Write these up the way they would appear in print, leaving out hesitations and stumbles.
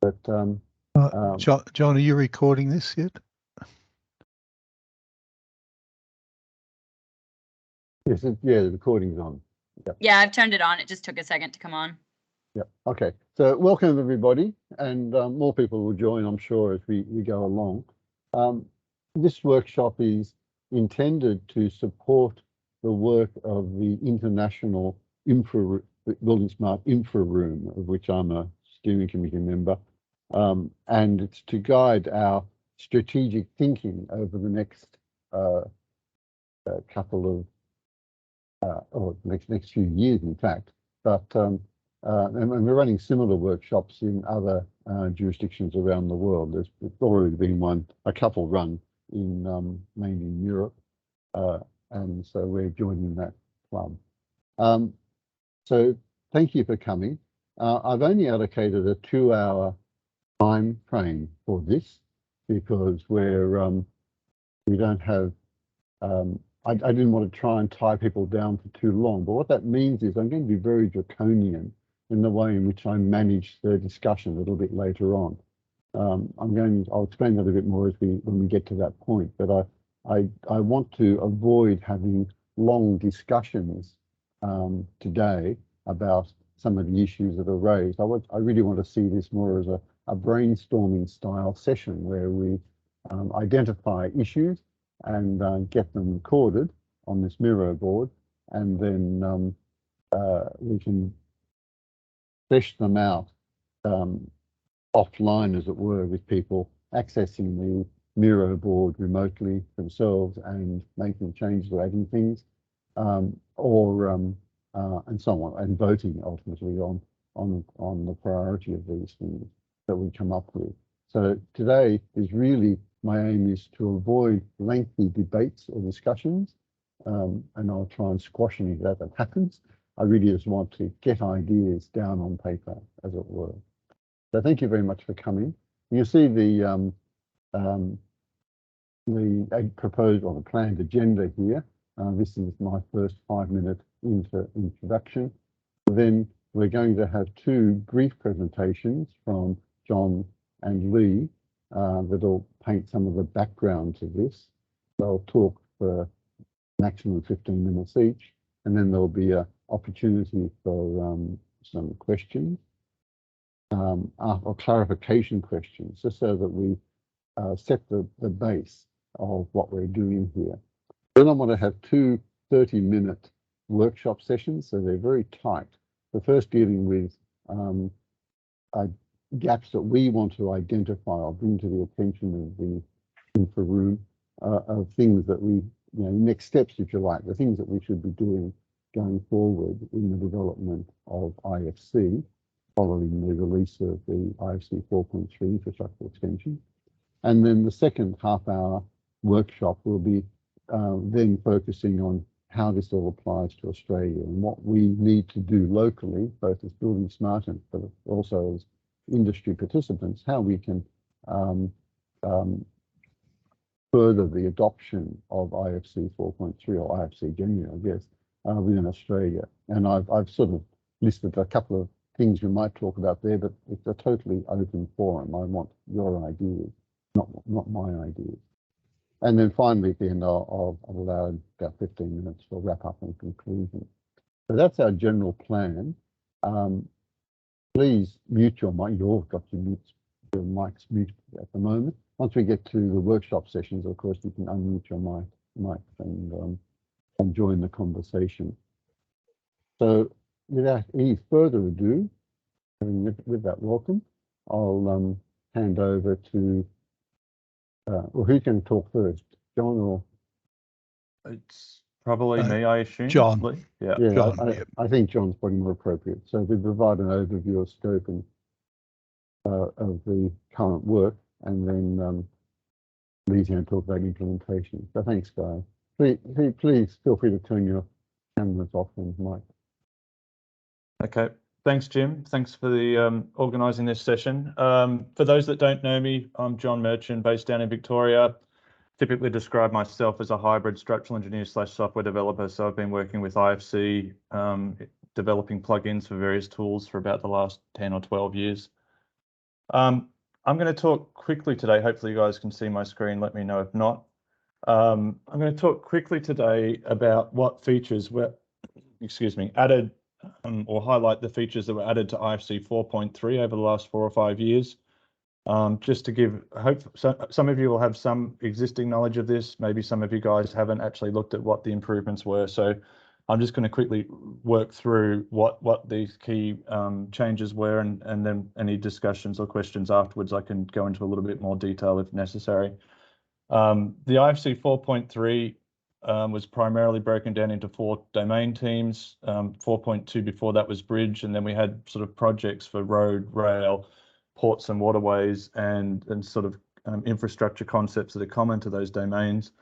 But John, are you recording this yet? yes, yeah, the recording's on. Yep. Yeah, I've turned it on. It just took a second to come on. Yep. Okay. So welcome everybody, and more people will join, I'm sure, as we go along. This workshop is intended to support the work of the International Building Smart Infraroom, of which I'm a steering committee member, and it's to guide our strategic thinking over the next couple of or next few years, in fact. But and we're running similar workshops in other jurisdictions around the world. There's already been a couple run in mainly in Europe, and so we're joining that club. So thank you for coming. I've only allocated a 2-hour time frame for this because we don't have. I didn't want to try and tie people down for too long, but what that means is I'm going to be very draconian in the way in which I manage the discussion a little bit later on. I'll explain that a bit more when we get to that point, but I want to avoid having long discussions today about some of the issues that are raised. I really want to see this more as a brainstorming style session where we identify issues and get them recorded on this Miro board, and then we can flesh them out offline, as it were, with people accessing the Miro board remotely themselves and making changes or adding things, and so on, and voting ultimately on the priority of these things that we come up with. So today is really, my aim is to avoid lengthy debates or discussions, and I'll try and squash any of that happens. I really just want to get ideas down on paper, as it were. So thank you very much for coming. You see the proposed or the planned agenda here. This is my first 5-minute introduction. Then we're going to have 2 brief presentations from John and Lee that'll paint some of the background to this. They'll talk for maximum 15 minutes each, and then there'll be an opportunity for some questions or clarification questions, just so that we set the base of what we're doing here. Then I want to have 2 30-minute workshop sessions, so they're very tight. The first dealing with gaps that we want to identify or bring to the attention of the Infraroom, of things that we, next steps, if you like, the things that we should be doing going forward in the development of IFC, following the release of the IFC 4.3 infrastructure extension. And then the second half-hour workshop will be then focusing on how this all applies to Australia and what we need to do locally, both as Building Smart but also as industry participants, how we can further the adoption of IFC 4.3 or IFC generally, I guess, within Australia. And I've sort of listed a couple of things we might talk about there, but it's a totally open forum. I want your ideas, not my ideas. And then finally, at the end, I'll allow about 15 minutes for wrap up and conclusion. So that's our general plan. Please mute your mic. You've got your mics muted at the moment. Once we get to the workshop sessions, of course, you can unmute your mic and join the conversation. So without any further ado, and with that welcome, I'll hand over to, well, who can talk first, John or? It's probably me, I assume. John. Lee? Yeah. John, I think John's probably more appropriate. So we provide an overview of scope and of the current work, and then Lee's going to talk about implementation. So thanks, guys. Please feel free to turn your cameras off and mic. Okay. Thanks, Jim. Thanks for the organising this session. For those that don't know me, I'm John Mirtschin, based down in Victoria. Typically describe myself as a hybrid structural engineer / software developer. So I've been working with IFC, developing plugins for various tools for about the last 10 or 12 years. I'm going to talk quickly today. Hopefully you guys can see my screen. Let me know if not. I'm going to talk quickly today about what features were, added or highlight the features that were added to IFC 4.3 over the last 4 or 5 years. Just to give, I hope some of you will have some existing knowledge of this. Maybe some of you guys haven't actually looked at what the improvements were. So I'm just going to quickly work through what these key changes were, and then any discussions or questions afterwards, I can go into a little bit more detail if necessary. The IFC 4.3 was primarily broken down into 4 domain teams. 4.2 before that was bridge, and then we had sort of projects for road, rail, ports and waterways, and sort of infrastructure concepts that are common to those domains.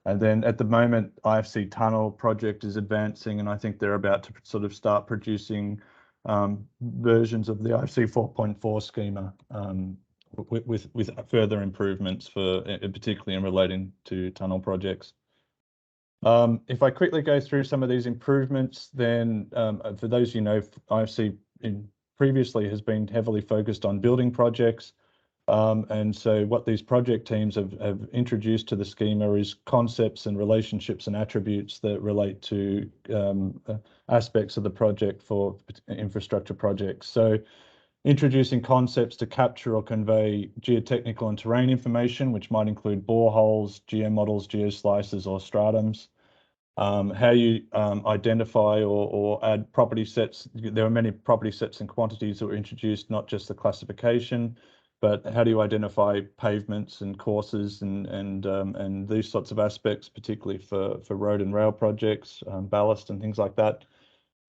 And then at the moment, IFC tunnel project is advancing, and I think they're about to sort of start producing versions of the IFC 4.4 schema with further improvements for particularly in relating to tunnel projects. If I quickly go through some of these improvements, then for those you know, IFC previously has been heavily focused on building projects. And so what these project teams have introduced to the schema is concepts and relationships and attributes that relate to aspects of the project for infrastructure projects. So introducing concepts to capture or convey geotechnical and terrain information, which might include boreholes, geomodels, geoslices, or stratums. How you identify or add property sets. There are many property sets and quantities that were introduced, not just the classification, but how do you identify pavements and courses and these sorts of aspects, particularly for road and rail projects, ballast and things like that.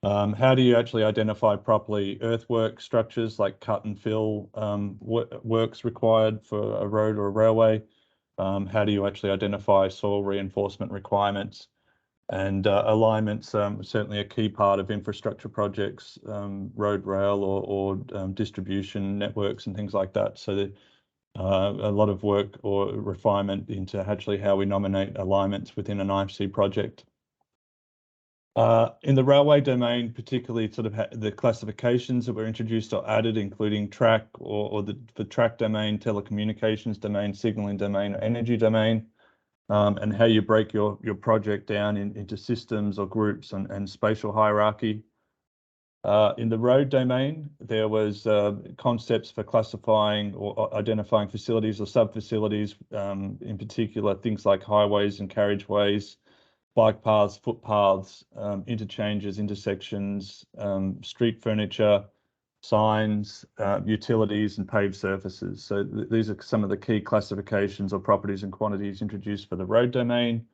How do you actually identify properly earthwork structures like cut and fill works required for a road or a railway? How do you actually identify soil reinforcement requirements? And alignment's certainly a key part of infrastructure projects, road, rail, or distribution networks and things like that. So that, a lot of work or refinement into actually how we nominate alignments within an IFC project. In the railway domain, particularly sort of the classifications that were introduced or added, including track or the track domain, telecommunications domain, signalling domain, or energy domain. And how you break your project down into systems or groups and spatial hierarchy. In the road domain, there was concepts for classifying or identifying facilities or sub-facilities, in particular things like highways and carriageways, bike paths, footpaths, interchanges, intersections, street furniture, signs, utilities, and paved surfaces. So these are some of the key classifications or properties and quantities introduced for the road domain.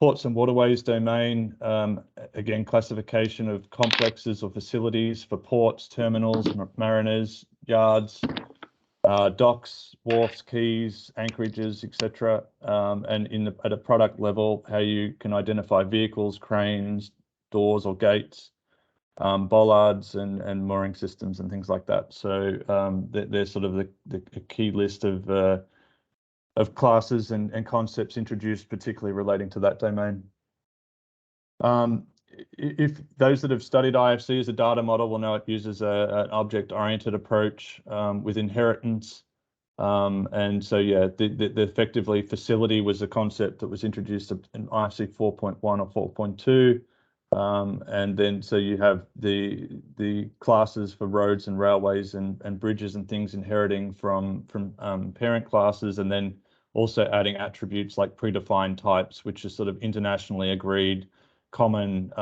Ports and waterways domain, again, classification of complexes or facilities for ports, terminals, mariners, yards, docks, wharfs, quays, anchorages, etc. And at a product level, how you can identify vehicles, cranes, doors or gates, bollards and mooring systems and things like that. So there's sort of the key list of classes and concepts introduced, particularly relating to that domain. If those that have studied IFC as a data model will know it uses an object-oriented approach with inheritance. And so, yeah, the effectively facility was a concept that was introduced in IFC 4.1 or 4.2. And then so you have the classes for roads and railways and bridges and things inheriting from parent classes, and then also adding attributes like predefined types, which is sort of internationally agreed common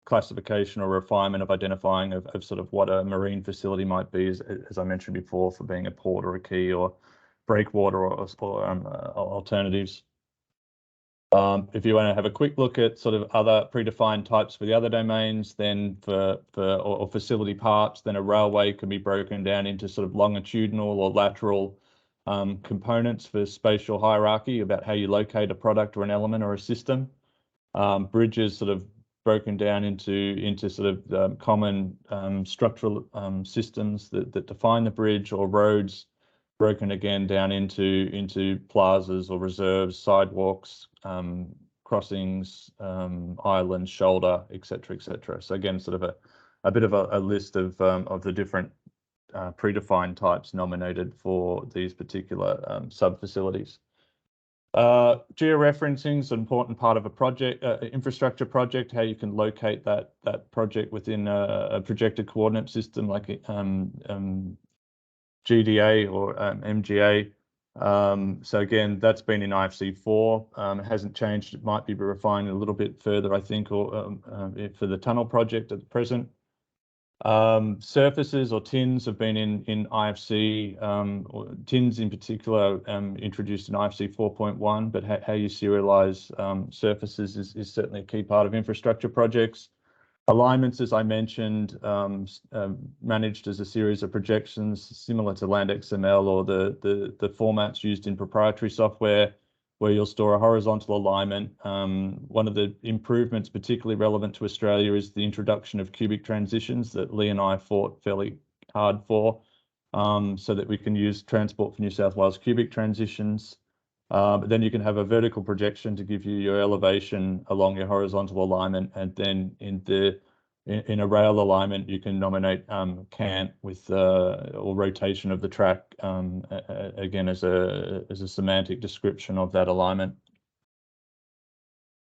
classification or refinement of identifying of sort of what a marine facility might be, as I mentioned before, for being a port or a quay or breakwater or alternatives. If you want to have a quick look at sort of other predefined types for the other domains, then or facility parts, then a railway can be broken down into sort of longitudinal or lateral components for spatial hierarchy about how you locate a product or an element or a system. Bridges sort of broken down into sort of common structural systems that define the bridge, or roads broken again down into plazas or reserves, sidewalks, crossings, islands, shoulder, etc., etc. So again, sort of a bit of a list of the different predefined types nominated for these particular sub-facilities. Georeferencing is an important part of a project, infrastructure project, how you can locate that project within a projected coordinate system like GDA or MGA. So again, that's been in IFC 4. It hasn't changed. It might be refined a little bit further, I think, or for the tunnel project at the present. Surfaces or tins have been in IFC, or tins in particular introduced in IFC 4.1, but how you serialize surfaces is certainly a key part of infrastructure projects. Alignments, as I mentioned, managed as a series of projections similar to Land XML or the formats used in proprietary software, where you'll store a horizontal alignment. One of the improvements particularly relevant to Australia is the introduction of cubic transitions that Lee and I fought fairly hard for, so that we can use Transport for New South Wales cubic transitions. But then you can have a vertical projection to give you your elevation along your horizontal alignment, and then in a rail alignment you can nominate cant with or rotation of the track, again as a semantic description of that alignment.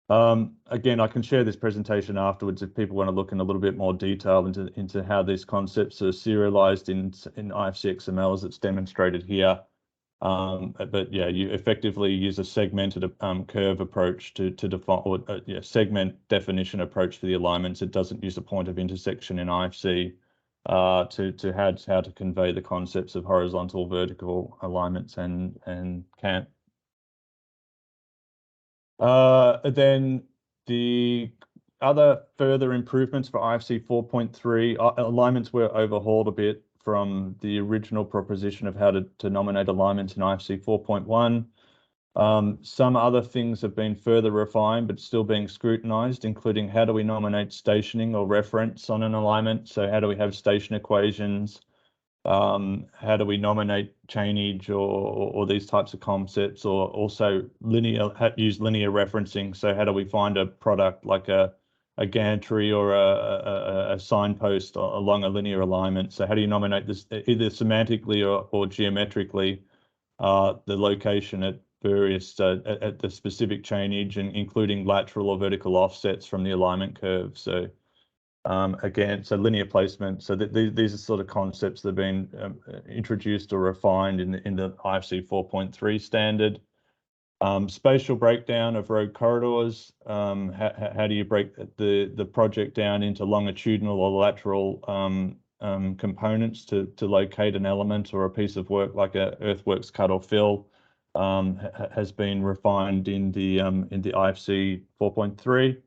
Again, I can share this presentation afterwards if people want to look in a little bit more detail into how these concepts are serialized in IFC XML as it's demonstrated here. But yeah, you effectively use a segmented curve approach to define, or segment definition approach for the alignments. It doesn't use a point of intersection in IFC to how to convey the concepts of horizontal, vertical alignments and cant. Then the other further improvements for IFC 4.3, alignments were overhauled a bit from the original proposition of how to nominate alignments in IFC 4.1. Some other things have been further refined, but still being scrutinized, including how do we nominate stationing or reference on an alignment? So how do we have station equations? How do we nominate chainage or these types of concepts, or also use linear referencing? So how do we find a product like a gantry or a signpost along a linear alignment? So how do you nominate this either semantically or geometrically, the location at various at the specific chainage, and including lateral or vertical offsets from the alignment curve? So again, so linear placement. So these are sort of concepts that have been introduced or refined in the IFC 4.3 standard. Spatial breakdown of road corridors. How do you break the project down into longitudinal or lateral components to locate an element or a piece of work like a earthworks cut or fill? Has been refined in the IFC 4.3.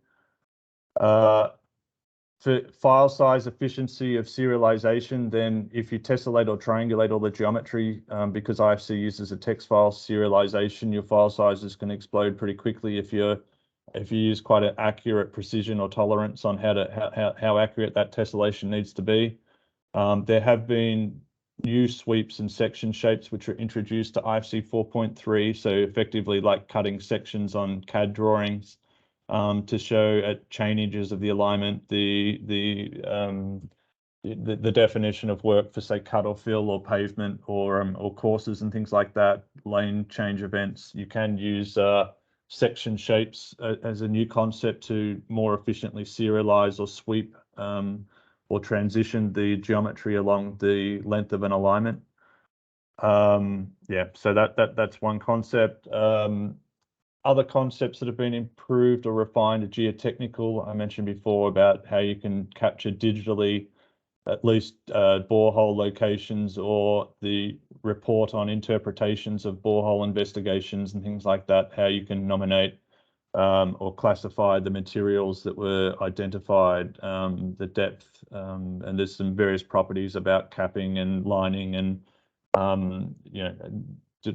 For file size efficiency of serialization, then if you tessellate or triangulate all the geometry, because IFC uses a text file serialization, your file sizes can explode pretty quickly if you use quite an accurate precision or tolerance on how accurate that tessellation needs to be. There have been new sweeps and section shapes which are introduced to IFC 4.3, so effectively like cutting sections on CAD drawings. To show at chainages of the alignment the definition of work for, say, cut or fill or pavement or courses and things like that, lane change events. You can use section shapes as a new concept to more efficiently serialize or sweep or transition the geometry along the length of an alignment. Yeah, so that's one concept. Other concepts that have been improved or refined are geotechnical. I mentioned before about how you can capture digitally at least borehole locations or the report on interpretations of borehole investigations and things like that, how you can nominate or classify the materials that were identified, the depth, and there's some various properties about capping and lining and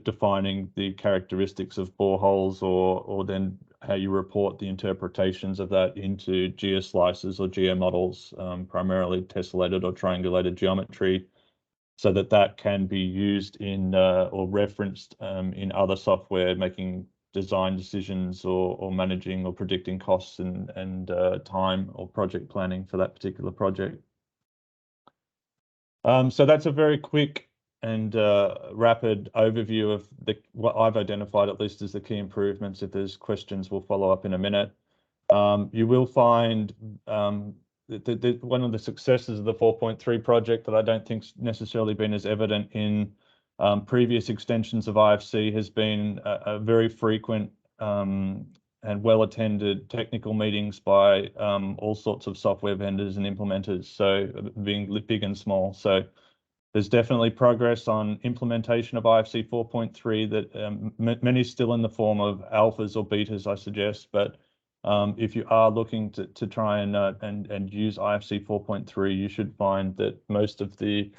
defining the characteristics of boreholes, or then how you report the interpretations of that into geoslices or geomodels, primarily tessellated or triangulated geometry, so that can be used in or referenced in other software, making design decisions or managing or predicting costs and time or project planning for that particular project. So that's a very quick and rapid overview of what I've identified, at least as the key improvements. If there's questions, we'll follow up in a minute. You will find one of the successes of the 4.3 project that I don't think's necessarily been as evident in previous extensions of IFC has been a very frequent and well-attended technical meetings by all sorts of software vendors and implementers, so being big and small. So there's definitely progress on implementation of IFC 4.3 that many still in the form of alphas or betas, I suggest. But if you are looking to try and use IFC 4.3, you should find that most of the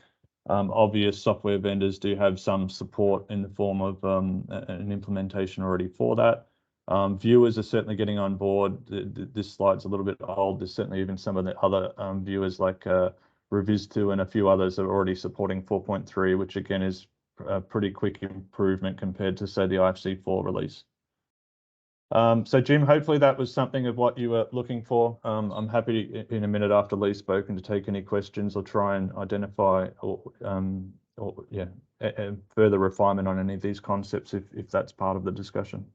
obvious software vendors do have some support in the form of an implementation already for that. Viewers are certainly getting on board. This slide's a little bit old. There's certainly even some of the other viewers like Reviz2 and a few others are already supporting 4.3, which again is a pretty quick improvement compared to, say, the IFC 4 release. So Jim, hopefully that was something of what you were looking for. I'm happy in a minute after Lee's spoken to take any questions or try and identify further refinement on any of these concepts if that's part of the discussion.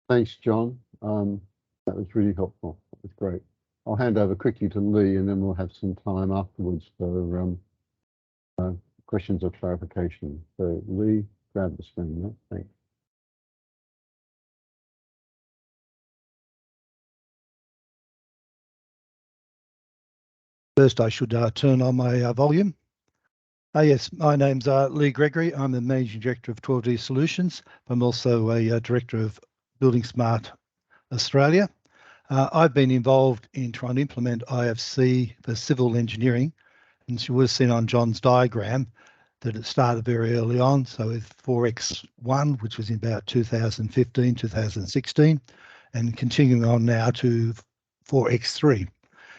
Thanks, John. That was really helpful. That was great. I'll hand over quickly to Lee, and then we'll have some time afterwards for questions or clarification. So Lee, grab the screen. Thanks. First, I should turn on my volume. Yes, my name's Lee Gregory. I'm the Managing Director of 12D Solutions. I'm also a Director of Building Smart Australia. I've been involved in trying to implement IFC for civil engineering, and you would have seen on John's diagram that it started very early on. So with 4X1, which was in about 2015, 2016, and continuing on now to 4X3.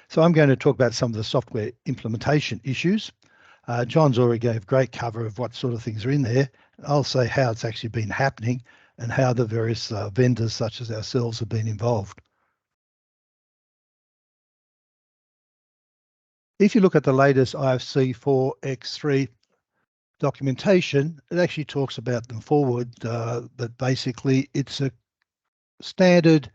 So I'm going to talk about some of the software implementation issues. John's already gave great cover of what sort of things are in there. I'll say how it's actually been happening and how the various vendors such as ourselves have been involved. If you look at the latest IFC 4X3 documentation, it actually talks about them forward, but basically it's a standard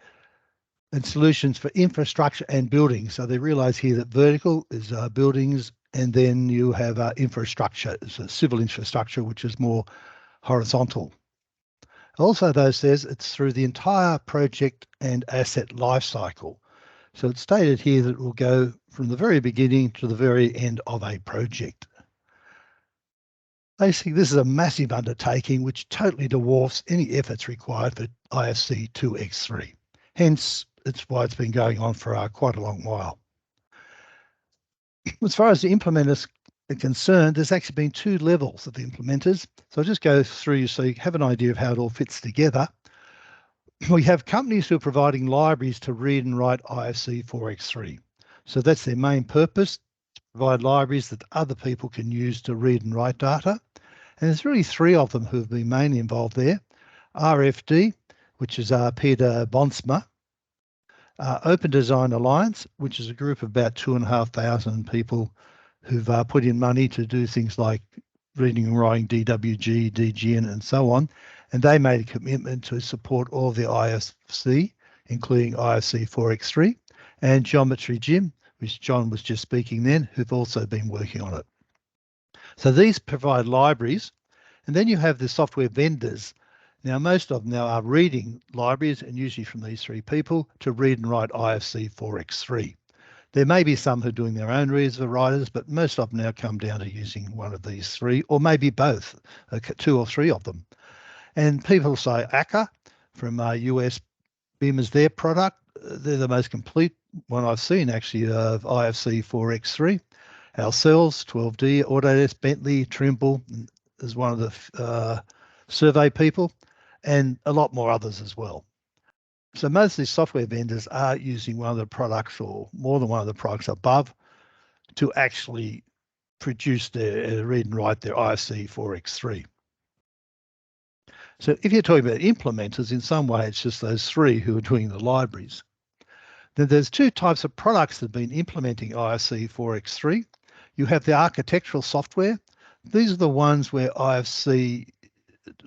and solutions for infrastructure and buildings. So they realize here that vertical is buildings, and then you have infrastructure, it's a civil infrastructure, which is more horizontal. Also, though, says it's through the entire project and asset life cycle. So it's stated here that it will go from the very beginning to the very end of a project. Basically, this is a massive undertaking which totally dwarfs any efforts required for IFC 2X3. Hence, it's why it's been going on for quite a long while. As far as the implementers are concerned, there's actually been two levels of implementers. So I'll just go through so you have an idea of how it all fits together. We have companies who are providing libraries to read and write IFC 4X3. So that's their main purpose, to provide libraries that other people can use to read and write data. And there's really three of them who have been mainly involved there. RFD, which is Peter Bonsma. Open Design Alliance, which is a group of about 2,500 people who've put in money to do things like reading and writing DWG, DGN, and so on. And they made a commitment to support all the IFC, including IFC 4X3, and Geometry Gym, which John was just speaking then, who've also been working on it. So these provide libraries, and then you have the software vendors. Now, most of them now are reading libraries, and usually from these three people, to read and write IFC 4X3. There may be some who are doing their own readers or writers, but most of them now come down to using one of these three, or maybe both, two or three of them. And people say ACCA from US BIM is their product. They're the most complete one I've seen, actually, of IFC 4X3. Ourselves, 12D, Autodesk, Bentley, Trimble, is one of the survey people, and a lot more others as well. So most of these software vendors are using one of the products or more than one of the products above to actually produce their read and write their IFC 4X3. So if you're talking about implementers, in some way it's just those three who are doing the libraries. Then there's two types of products that have been implementing IFC 4x3. You have the architectural software. These are the ones where IFC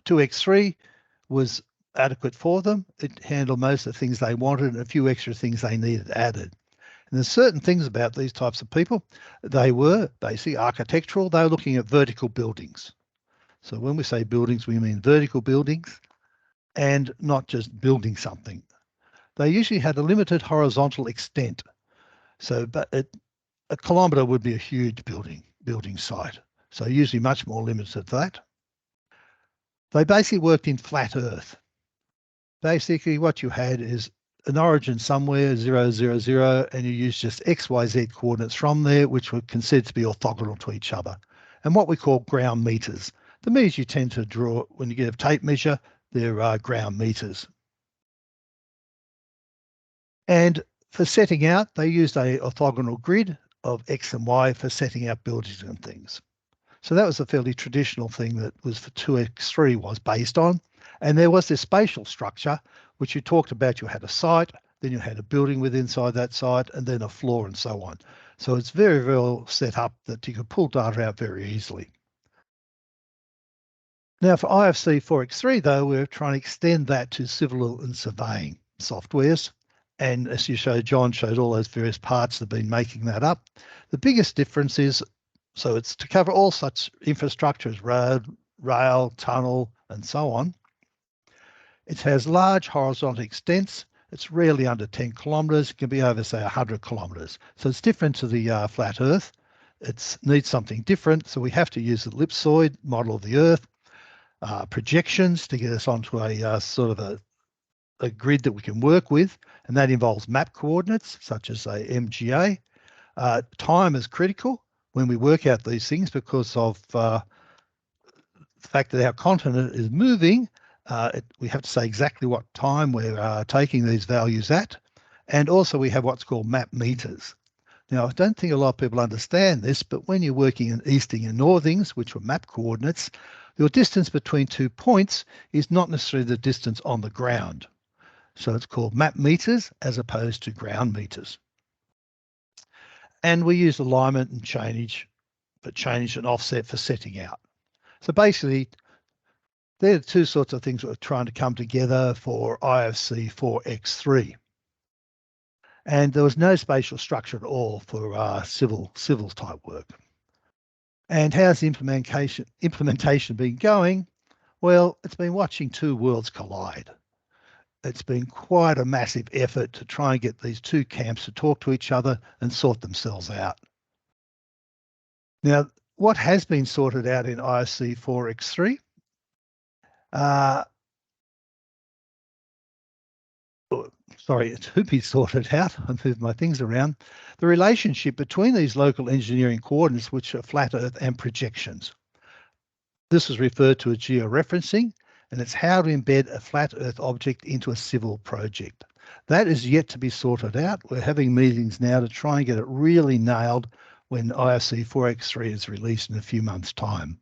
2x3 was adequate for them. It handled most of the things they wanted and a few extra things they needed added. And there's certain things about these types of people. They were basically architectural. They were looking at vertical buildings. So when we say buildings, we mean vertical buildings and not just building something. They usually had a limited horizontal extent. So but a kilometre would be a huge building site. So usually much more limited to that. They basically worked in flat Earth. Basically what you had is an origin somewhere, 0, 0, 0, and you use just X, Y, Z coordinates from there, which were considered to be orthogonal to each other. And what we call ground meters. The meters you tend to draw when you get a tape measure, they're ground meters. And for setting out, they used a orthogonal grid of X and Y for setting out buildings and things. So that was a fairly traditional thing that was for 2x3 was based on. And there was this spatial structure, which you talked about. You had a site, then you had a building within inside that site, and then a floor and so on. So it's very well set up that you could pull data out very easily. Now for IFC 4x3, though, we're trying to extend that to civil and surveying softwares. And as you showed, John showed all those various parts that have been making that up. The biggest difference is, so it's to cover all such infrastructure as road, rail, tunnel, and so on. It has large horizontal extents. It's rarely under 10 kilometres. It can be over, say, 100 kilometres. So it's different to the flat Earth. It needs something different. So we have to use the ellipsoid model of the Earth, projections to get us onto a sort of a grid that we can work with. And that involves map coordinates, such as a MGA. Time is critical when we work out these things because of the fact that our continent is moving. We have to say exactly what time we're taking these values at. And also we have what's called map meters. Now, I don't think a lot of people understand this, but when you're working in easting and northings, which were map coordinates, your distance between 2 points is not necessarily the distance on the ground. So it's called map meters as opposed to ground meters. And we use alignment and change and offset for setting out. So basically, they're the two sorts of things that we're trying to come together for IFC 4x3. And there was no spatial structure at all for civil type work. And how's the implementation been going? Well, it's been watching two worlds collide. It's been quite a massive effort to try and get these two camps to talk to each other and sort themselves out. Now, what has been sorted out in IFC 4x3? To be sorted out, I moved my things around. The relationship between these local engineering coordinates, which are flat Earth and projections. This is referred to as georeferencing, and it's how to embed a flat Earth object into a civil project. That is yet to be sorted out. We're having meetings now to try and get it really nailed when IFC 4x3 is released in a few months' time.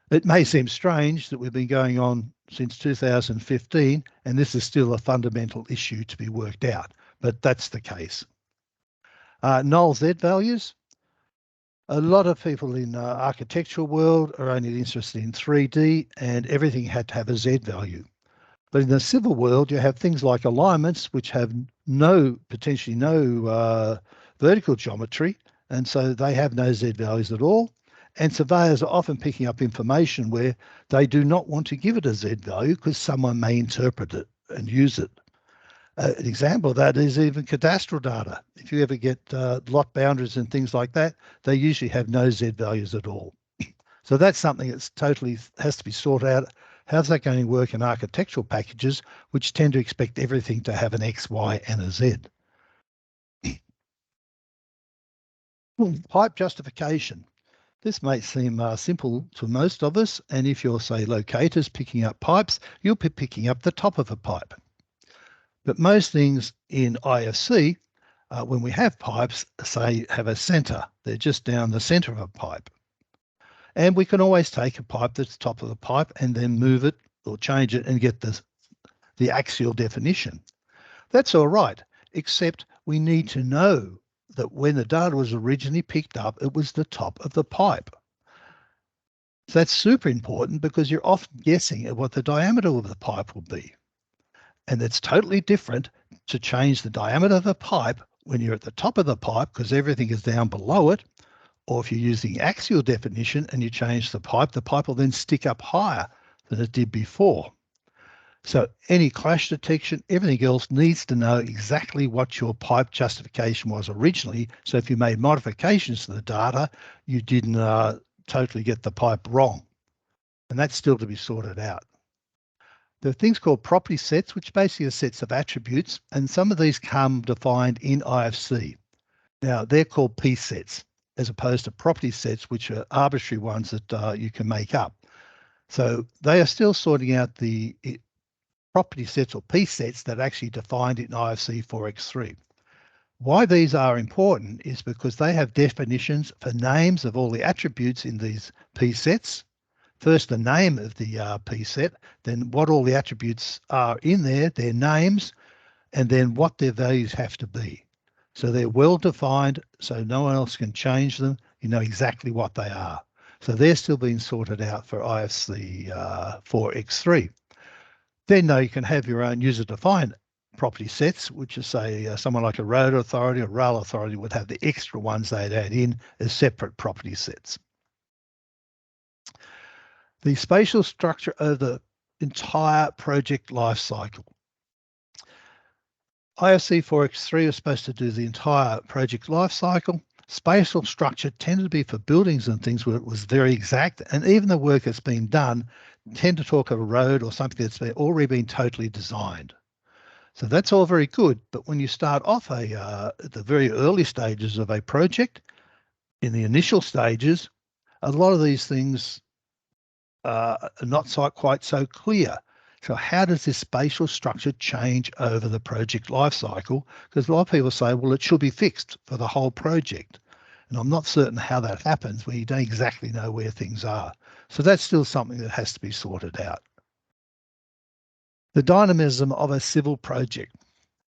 It may seem strange that we've been going on since 2015, and this is still a fundamental issue to be worked out, but that's the case. Null Z values. A lot of people in the architectural world are only interested in 3D, and everything had to have a Z value. But in the civil world, you have things like alignments, which have potentially no vertical geometry, and so they have no Z values at all. And surveyors are often picking up information where they do not want to give it a Z value because someone may interpret it and use it. An example of that is even cadastral data. If you ever get lot boundaries and things like that, they usually have no Z values at all. So that's something that's totally has to be sorted out. How's that going to work in architectural packages, which tend to expect everything to have an X, Y, and a Z? Pipe justification. This may seem simple to most of us, and if you're, say, locators picking up pipes, you'll be picking up the top of a pipe. But most things in IFC, when we have pipes, say, have a centre. They're just down the centre of a pipe. And we can always take a pipe that's top of the pipe and then move it or change it and get the axial definition. That's all right, except we need to know that when the data was originally picked up, it was the top of the pipe. So that's super important because you're often guessing at what the diameter of the pipe will be. And it's totally different to change the diameter of the pipe when you're at the top of the pipe because everything is down below it. Or if you're using axial definition and you change the pipe will then stick up higher than it did before. So any clash detection, everything else needs to know exactly what your pipe justification was originally. So if you made modifications to the data, you didn't totally get the pipe wrong. And that's still to be sorted out. There are things called property sets, which basically are sets of attributes, and some of these come defined in IFC. Now, they're called P sets, as opposed to property sets, which are arbitrary ones that you can make up. So they are still sorting out the property sets or P sets that are actually defined in IFC 4x3. Why these are important is because they have definitions for names of all the attributes in these P sets. First, the name of the P set, then what all the attributes are in there, their names, and then what their values have to be. So they're well defined, so no one else can change them. You know exactly what they are. So they're still being sorted out for IFC 4x3. Then you can have your own user-defined property sets, which is, say, someone like a road authority or rail authority would have the extra ones they'd add in as separate property sets. The spatial structure of the entire project life cycle. IFC 4x3 is supposed to do the entire project life cycle. Spatial structure tended to be for buildings and things where it was very exact, and even the work that's been done tend to talk of a road or something that's already been totally designed. So that's all very good, but when you start off at the very early stages of a project, in the initial stages, a lot of these things are not quite so clear. So how does this spatial structure change over the project life cycle? Because a lot of people say, well, it should be fixed for the whole project. And I'm not certain how that happens when you don't exactly know where things are. So that's still something that has to be sorted out. The dynamism of a civil project.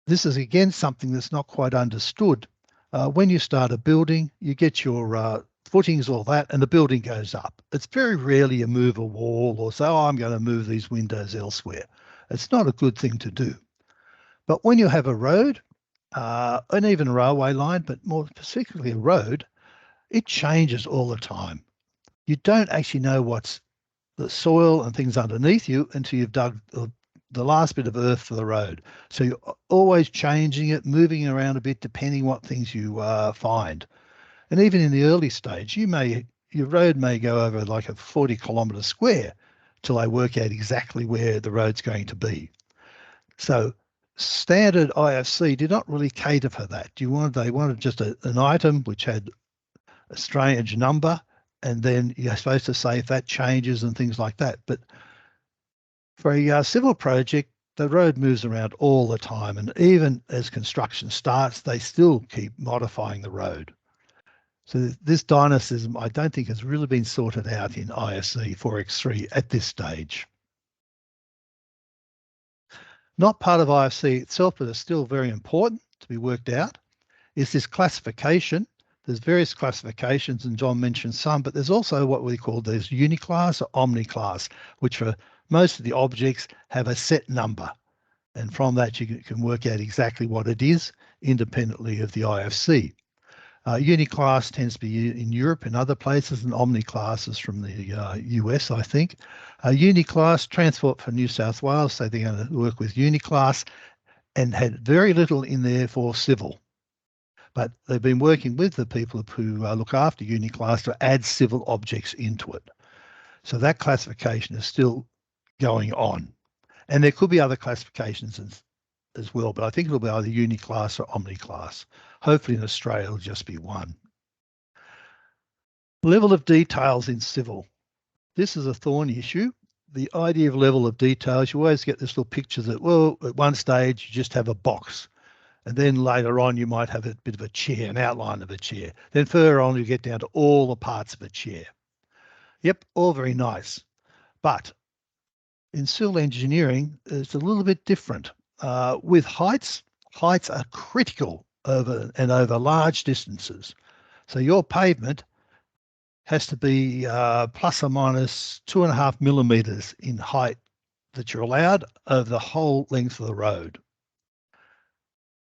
This is, again, something that's not quite understood. When you start a building, you get your footings, all that, and the building goes up. It's very rarely you move a wall or say, oh, I'm going to move these windows elsewhere. It's not a good thing to do. But when you have a road, and even a railway line, but more specifically a road, it changes all the time. You don't actually know what's the soil and things underneath you until you've dug the last bit of earth for the road. So you're always changing it, moving around a bit, depending what things you find. And even in the early stage, your road may go over like a 40-kilometre square till they work out exactly where the road's going to be. So standard IFC did not really cater for that. They wanted just an item which had a strange number, and then you're supposed to say if that changes and things like that. But for a civil project, the road moves around all the time, and even as construction starts, they still keep modifying the road. So this dynamism, I don't think, has really been sorted out in IFC 4x3 at this stage. Not part of IFC itself, but it's still very important to be worked out, is this classification. There's various classifications, and John mentioned some, but there's also what we call these uniclass or omniclass, which for most of the objects have a set number. And from that, you can work out exactly what it is independently of the IFC. Uniclass tends to be in Europe and other places, and omniclass is from the US, I think. Uniclass, Transport for New South Wales, so they're going to work with uniclass, and had very little in there for civil. But they've been working with the people who look after uniclass to add civil objects into it. So that classification is still going on. And there could be other classifications as well, but I think it'll be either uniclass or omniclass. Hopefully in Australia, it'll just be one. Level of details in civil. This is a thorny issue. The idea of level of details, you always get this little picture that, well, at one stage, you just have a box. And then later on, you might have a bit of a chair, an outline of a chair. Then further on, you get down to all the parts of a chair. Yep, all very nice. But in civil engineering, it's a little bit different. With heights are critical over large distances. So your pavement has to be plus or minus 2.5 millimetres in height that you're allowed over the whole length of the road.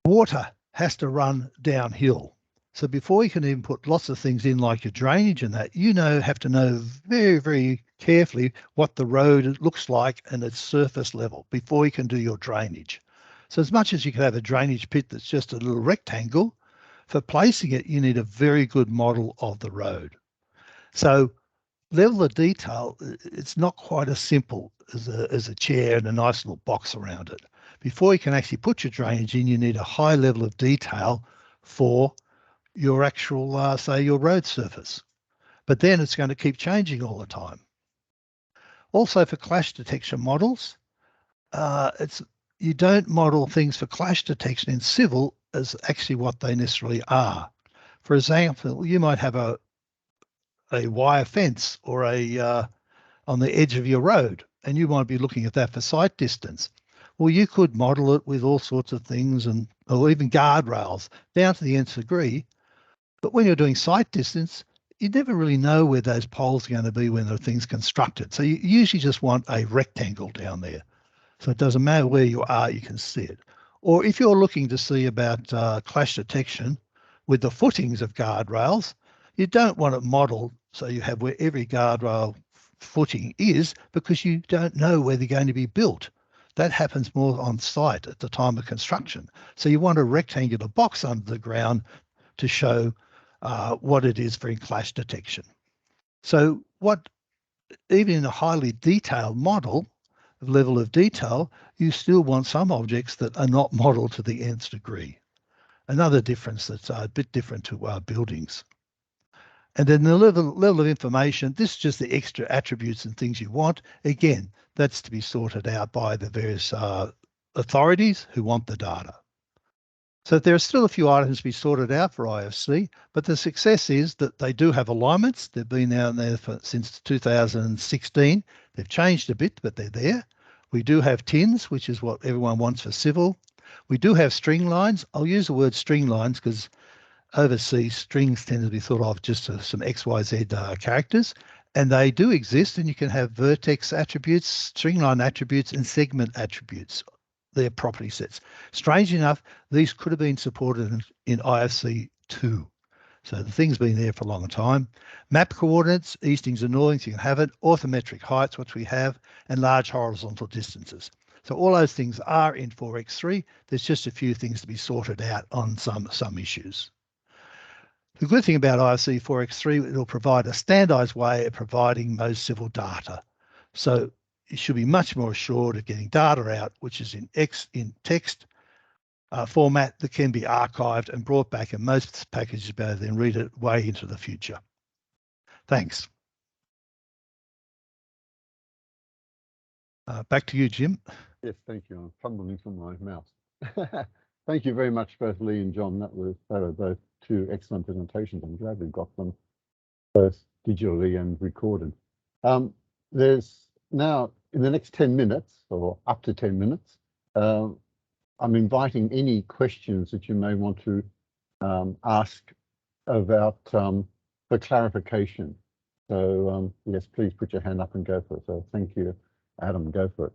Water has to run downhill. So before you can even put lots of things in like your drainage and that, you have to know very, very carefully what the road looks like and its surface level before you can do your drainage. So as much as you can have a drainage pit that's just a little rectangle, for placing it, you need a very good model of the road. So level of detail, it's not quite as simple as a chair and a nice little box around it. Before you can actually put your drainage in, you need a high level of detail for your actual, say, your road surface. But then it's going to keep changing all the time. Also for clash detection models, you don't model things for clash detection in civil as actually what they necessarily are. For example, you might have a wire fence or on the edge of your road, and you might be looking at that for sight distance. Well, you could model it with all sorts of things or even guardrails down to the nth degree. But when you're doing sight distance, you never really know where those poles are going to be when the thing's constructed. So you usually just want a rectangle down there. So it doesn't matter where you are, you can see it. Or if you're looking to see about clash detection with the footings of guardrails, you don't want it modeled so you have where every guardrail footing is, because you don't know where they're going to be built. That happens more on site at the time of construction. So you want a rectangular box under the ground to show what it is for clash detection. So even in a highly detailed model, level of detail, you still want some objects that are not modeled to the nth degree. Another difference that's a bit different to buildings. And then the level of information, this is just the extra attributes and things you want. Again, that's to be sorted out by the various authorities who want the data. So there are still a few items to be sorted out for IFC, but the success is that they do have alignments. They've been down there since 2016. They've changed a bit, but they're there. We do have TINs, which is what everyone wants for civil. We do have string lines. I'll use the word string lines because overseas strings tend to be thought of just as some XYZ characters, and they do exist, and you can have vertex attributes, string line attributes, and segment attributes. Their property sets. Strange enough, these could have been supported in IFC 2. So the thing's been there for a long time. Map coordinates, eastings and northings, you can have it. Orthometric heights, which we have, and large horizontal distances. So all those things are in 4x3. There's just a few things to be sorted out on some issues. The good thing about IFC 4x3, it'll provide a standardized way of providing most civil data. So you should be much more assured of getting data out, which is in text format that can be archived and brought back, and most packages better then read it way into the future. Thanks. Back to you, Jim. Yes, thank you. I'm fumbling from my mouse. Thank you very much, both Lee and John. They were both two excellent presentations. I'm glad we've got them both digitally and recorded. There's now, in the next 10 minutes, or up to 10 minutes, I'm inviting any questions that you may want to ask about for clarification. So yes, please put your hand up and go for it. So thank you, Adam, go for it.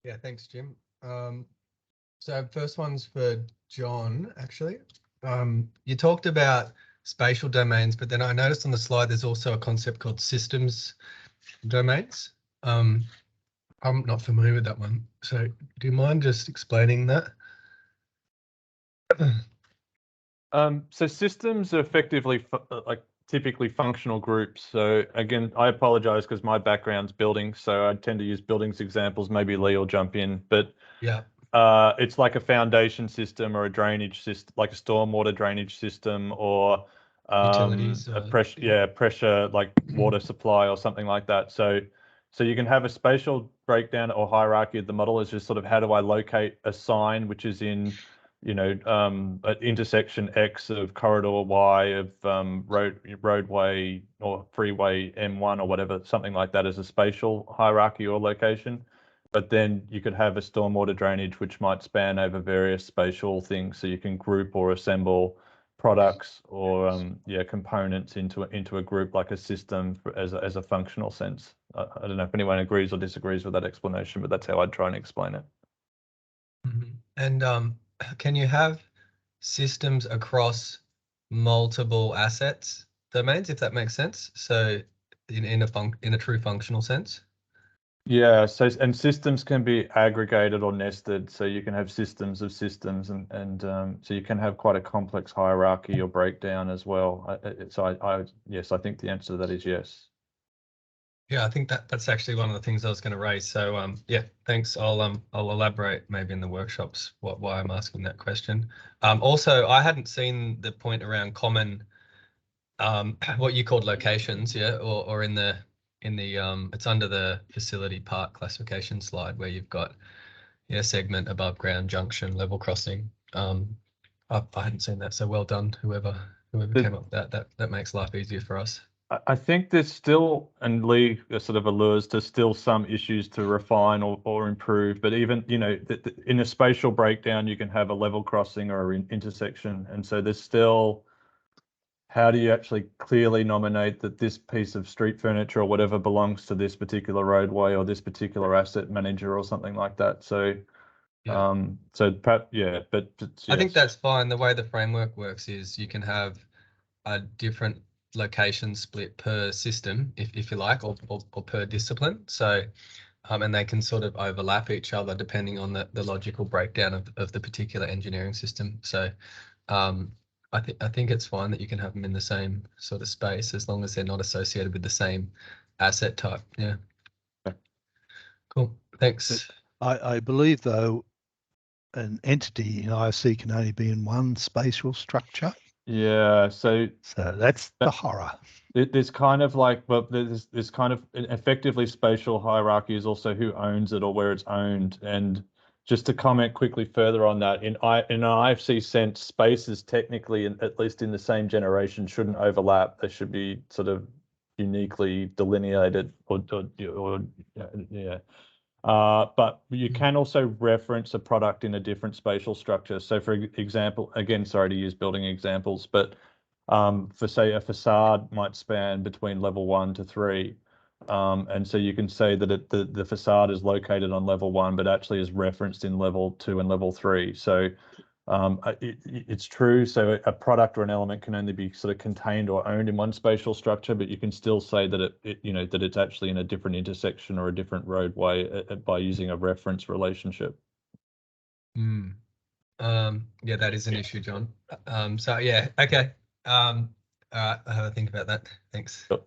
Yeah, thanks, Jim. So first one's for John, actually. You talked about spatial domains, but then I noticed on the slide there's also a concept called systems domains. I'm not familiar with that one. So do you mind just explaining that? So systems are effectively typically functional groups. So again, I apologize because my background's building, so I tend to use buildings examples. Maybe Lee will jump in, but yeah, it's like a foundation system or a drainage system, like a stormwater drainage system, or utilities, pressure like water supply or something like that. So you can have a spatial breakdown or hierarchy of the model as just sort of how do I locate a sign which is in, at intersection X of corridor Y of roadway or freeway M1 or whatever, something like that as a spatial hierarchy or location. but then you could have a stormwater drainage which might span over various spatial things, so you can group or assemble products or components into a group like a system as a functional sense. I don't know if anyone agrees or disagrees with that explanation, but that's how I'd try and explain it. And can you have systems across multiple assets domains, if that makes sense? So in a true functional sense? Yeah, so and systems can be aggregated or nested, so you can have systems of systems, and so you can have quite a complex hierarchy or breakdown as well. Yes, I think the answer to that is yes. Yeah, I think that's actually one of the things I was going to raise. So yeah, thanks. I'll elaborate maybe in the workshops why I'm asking that question. Also, I hadn't seen the point around common, what you called locations, yeah, or in the it's under the facility part classification slide where you've got segment, above ground, junction, level crossing. I hadn't seen that, so well done whoever came up with that. That makes life easier for us. I think there's still, and Lee sort of allures to still some issues to refine or improve, but even, in a spatial breakdown, you can have a level crossing or an intersection. And so there's still, how do you actually clearly nominate that this piece of street furniture or whatever belongs to this particular roadway or this particular asset manager or something like that? So, yeah. So perhaps, yeah, but yes. I think that's fine. The way the framework works is you can have a different location split per system, if you like, or per discipline. So, and they can sort of overlap each other depending on the logical breakdown of the particular engineering system. So, I think it's fine that you can have them in the same sort of space as long as they're not associated with the same asset type. Yeah. Cool. Thanks. I believe, though, an entity in IFC can only be in one spatial structure. Yeah, so that's the horror. There's kind of like, well, there's kind of effectively spatial hierarchy is also who owns it or where it's owned. And just to comment quickly further on that, in an IFC sense, spaces technically, at least in the same generation, shouldn't overlap. They should be sort of uniquely delineated or yeah. But you can also reference a product in a different spatial structure. So for example, again, sorry to use building examples, but for say a facade might span between level 1 to 3. And so you can say that the facade is located on level 1, but actually is referenced in level 2 and level 3. So it's true. So a product or an element can only be sort of contained or owned in one spatial structure, but you can still say that that it's actually in a different intersection or a different roadway by using a reference relationship. Yeah, that is an issue, John. So yeah, okay. All right, I'll have a think about that. Thanks. Sure.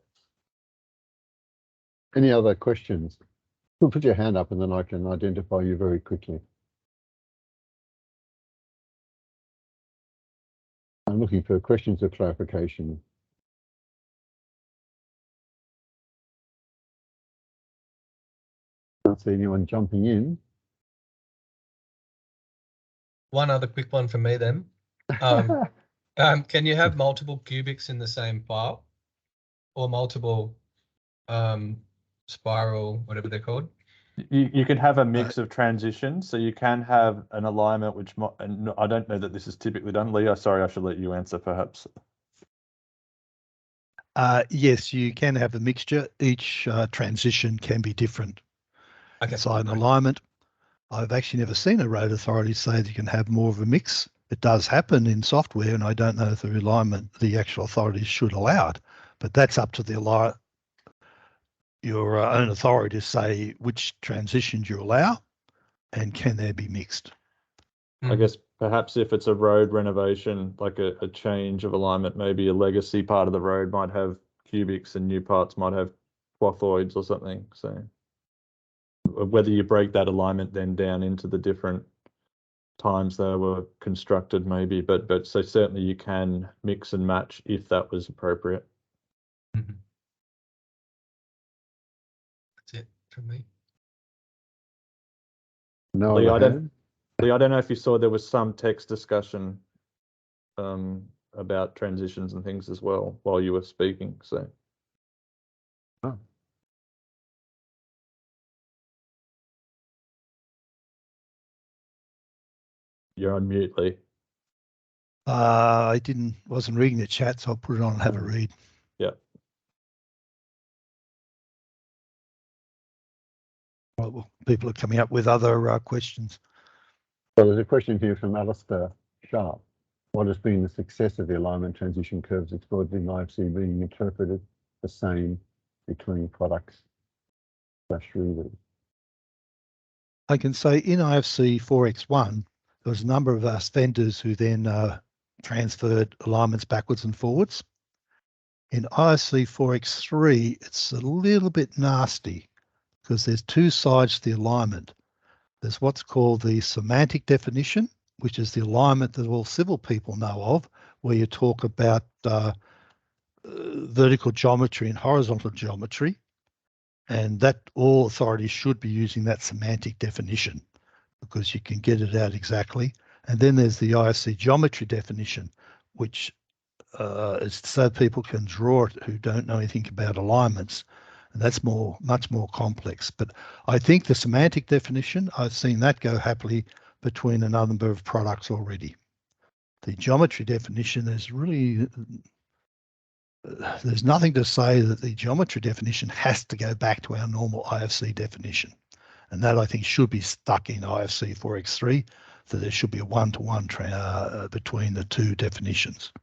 Any other questions? Put your hand up and then I can identify you very quickly. I'm looking for questions of clarification. Can't see anyone jumping in. One other quick one from me then. Can you have multiple cubics in the same file or multiple spiral, whatever they're called? You could have a mix of transitions, so you can have an alignment which might, and I don't know that this is typically done. Lee, sorry, I should let you answer perhaps. Yes, you can have a mixture. Each transition can be different. Okay. Inside an alignment, I've actually never seen a road authority say that you can have more of a mix. It does happen in software, and I don't know if the alignment, the actual authorities should allow it, but that's up to your own authority to say which transitions you allow and can they be mixed. I guess perhaps if it's a road renovation, like a change of alignment, maybe a legacy part of the road might have cubics and new parts might have quathoids or something. So whether you break that alignment then down into the different times they were constructed maybe, but so certainly you can mix and match if that was appropriate. That's it from me. No, Lee, I don't know if you saw there was some text discussion about transitions and things as well while you were speaking. So. Oh. You're on mute, Lee. I wasn't reading the chat, so I'll put it on and have a read. Yeah. Well, people are coming up with other questions. So there's a question here from Alistair Sharp. What has been the success of the alignment transition curves explored in IFC being interpreted the same between products/readers? I can say in IFC 4x1, there was a number of us vendors who then transferred alignments backwards and forwards. In IFC 4x3, it's a little bit nasty because there's two sides to the alignment. There's what's called the semantic definition, which is the alignment that all civil people know of, where you talk about vertical geometry and horizontal geometry, and that all authorities should be using that semantic definition because you can get it out exactly. And then there's the IFC geometry definition, which is so people can draw it who don't know anything about alignments. And that's much more complex. But I think the semantic definition, I've seen that go happily between a number of products already. The geometry definition is really, there's nothing to say that the geometry definition has to go back to our normal IFC definition. And that I think should be stuck in IFC 4x3, so there should be a one-to-one between the two definitions.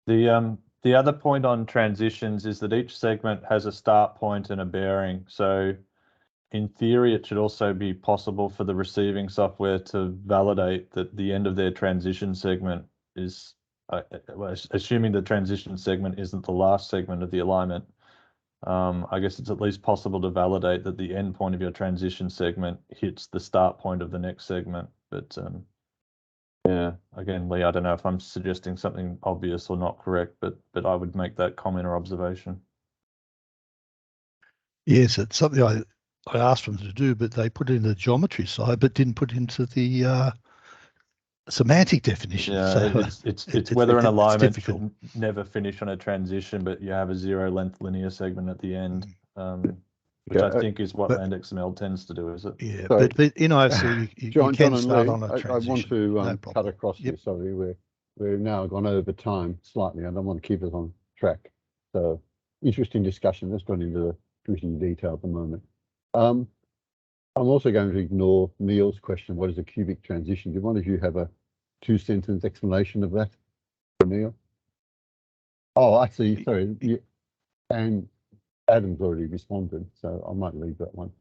The other point on transitions is that each segment has a start point and a bearing. So in theory, it should also be possible for the receiving software to validate that the end of their transition segment is, assuming the transition segment isn't the last segment of the alignment. I guess it's at least possible to validate that the end point of your transition segment hits the start point of the next segment. But yeah, again, Lee, I don't know if I'm suggesting something obvious or not correct, but I would make that comment or observation. Yes, it's something I asked them to do, but they put it in the geometry side, but didn't put it into the semantic definition. Yeah, so it's whether an alignment should never finish on a transition, but you have a zero length linear segment at the end, which I think is what LandXML tends to do, is it? Yeah, So, but in IFC, you John can and start Lee, on a transition. I want to no cut across you. Sorry, we're now gone over time slightly. I don't want to keep us on track. So interesting discussion. Let's go into the gritty detail at the moment. I'm also going to ignore Neil's question. What is a cubic transition? Do one of you have a 2-sentence explanation of that for Neil? Oh, actually, sorry. And Adam's already responded, so I might leave that one.